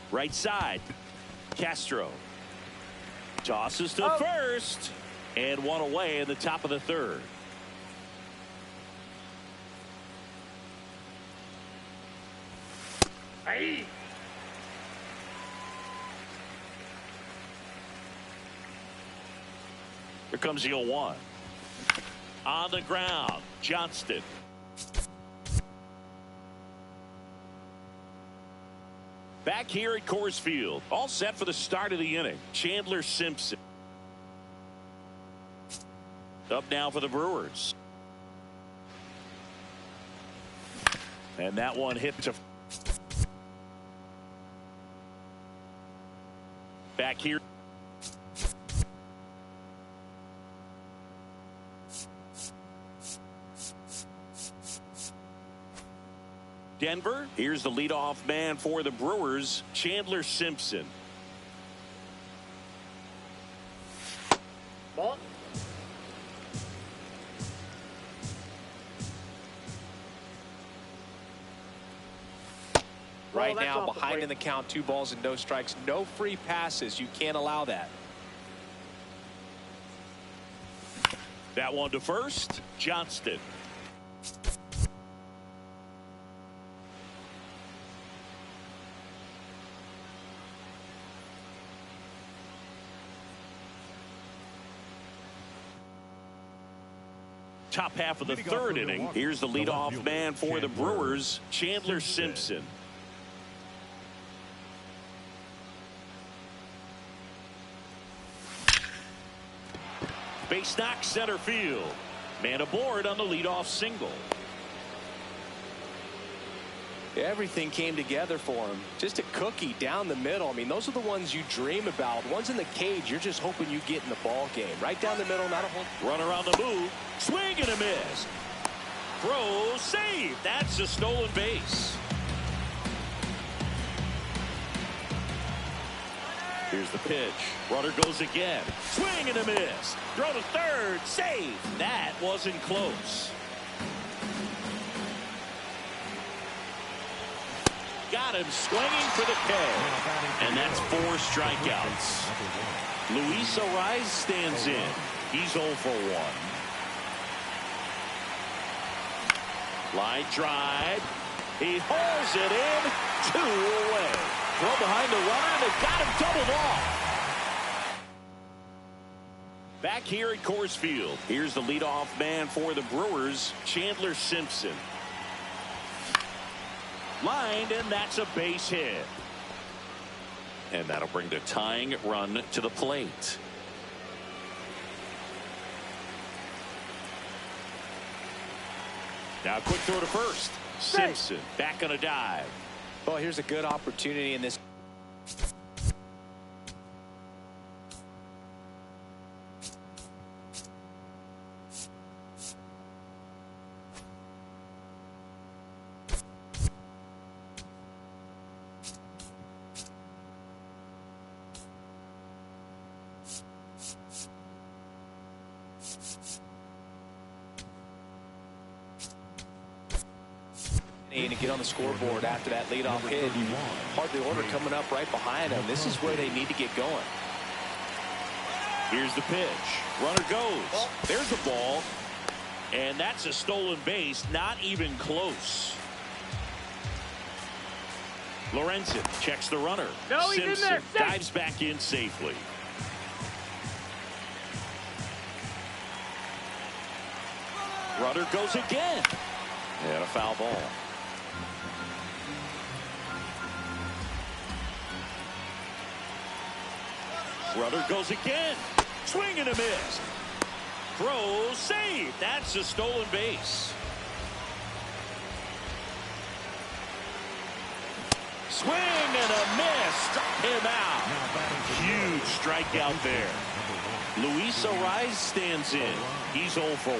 Right side. Castro tosses to first, and one away in the top of the 3rd. Hey. Here comes the 0-1. On the ground, Johnston. Back here at Coors Field, all set for the start of the inning. Chandler Simpson. Up now for the Brewers. And that one hit to back here. Denver, here's the leadoff man for the Brewers, Chandler Simpson. Ball. Right that's now, off the behind plate. in the count, 2 balls and no strikes, no free passes. You can't allow that. That one to first, Johnston. Top half of the third inning. Here's the leadoff man for the Brewers, Chandler Simpson. Base knock center field. Man aboard on the leadoff single. Everything came together for him. Just a cookie down the middle. I mean, those are the ones you dream about. Ones in the cage, you're just hoping you get in the ball game. Right down the middle, not a whole. Runner on the move. Swing and a miss. Throw, save. That's a stolen base. Here's the pitch. Runner goes again. Swing and a miss. Throw to third. Save. That wasn't close. Got him swinging for the K. And that's 4 strikeouts. Luis Ariz stands in. He's 0 for 1. Line drive. He hauls it in. 2 away. Throw behind the runner, and they got him doubled off. Back here at Coors Field, here's the leadoff man for the Brewers, Chandler Simpson. Lined, and that's a base hit. And that'll bring the tying run to the plate. Now a quick throw to first. Simpson back on a dive. Well, here's a good opportunity in this. To get on the scoreboard after that leadoff hit. Hardly order coming up right behind them. This is where they need to get going. Here's the pitch. Runner goes. There's the ball. And that's a stolen base. Not even close. Lorenzen checks the runner. No, he's in Simpson there. Safe. dives back in safely. Runner goes again. And a foul ball. Runner goes again. Swing and a miss. Throw, save. That's a stolen base. Swing and a miss. Struck him out. Huge strikeout there. Luis Ariz stands in. He's 0 for 1.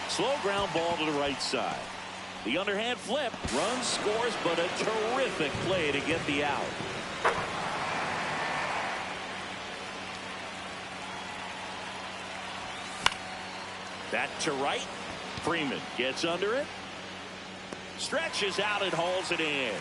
Slow ground ball to the right side. The underhand flip. Run scores, but a terrific play to get the out. That to right. Freeman gets under it. Stretches out and hauls it in.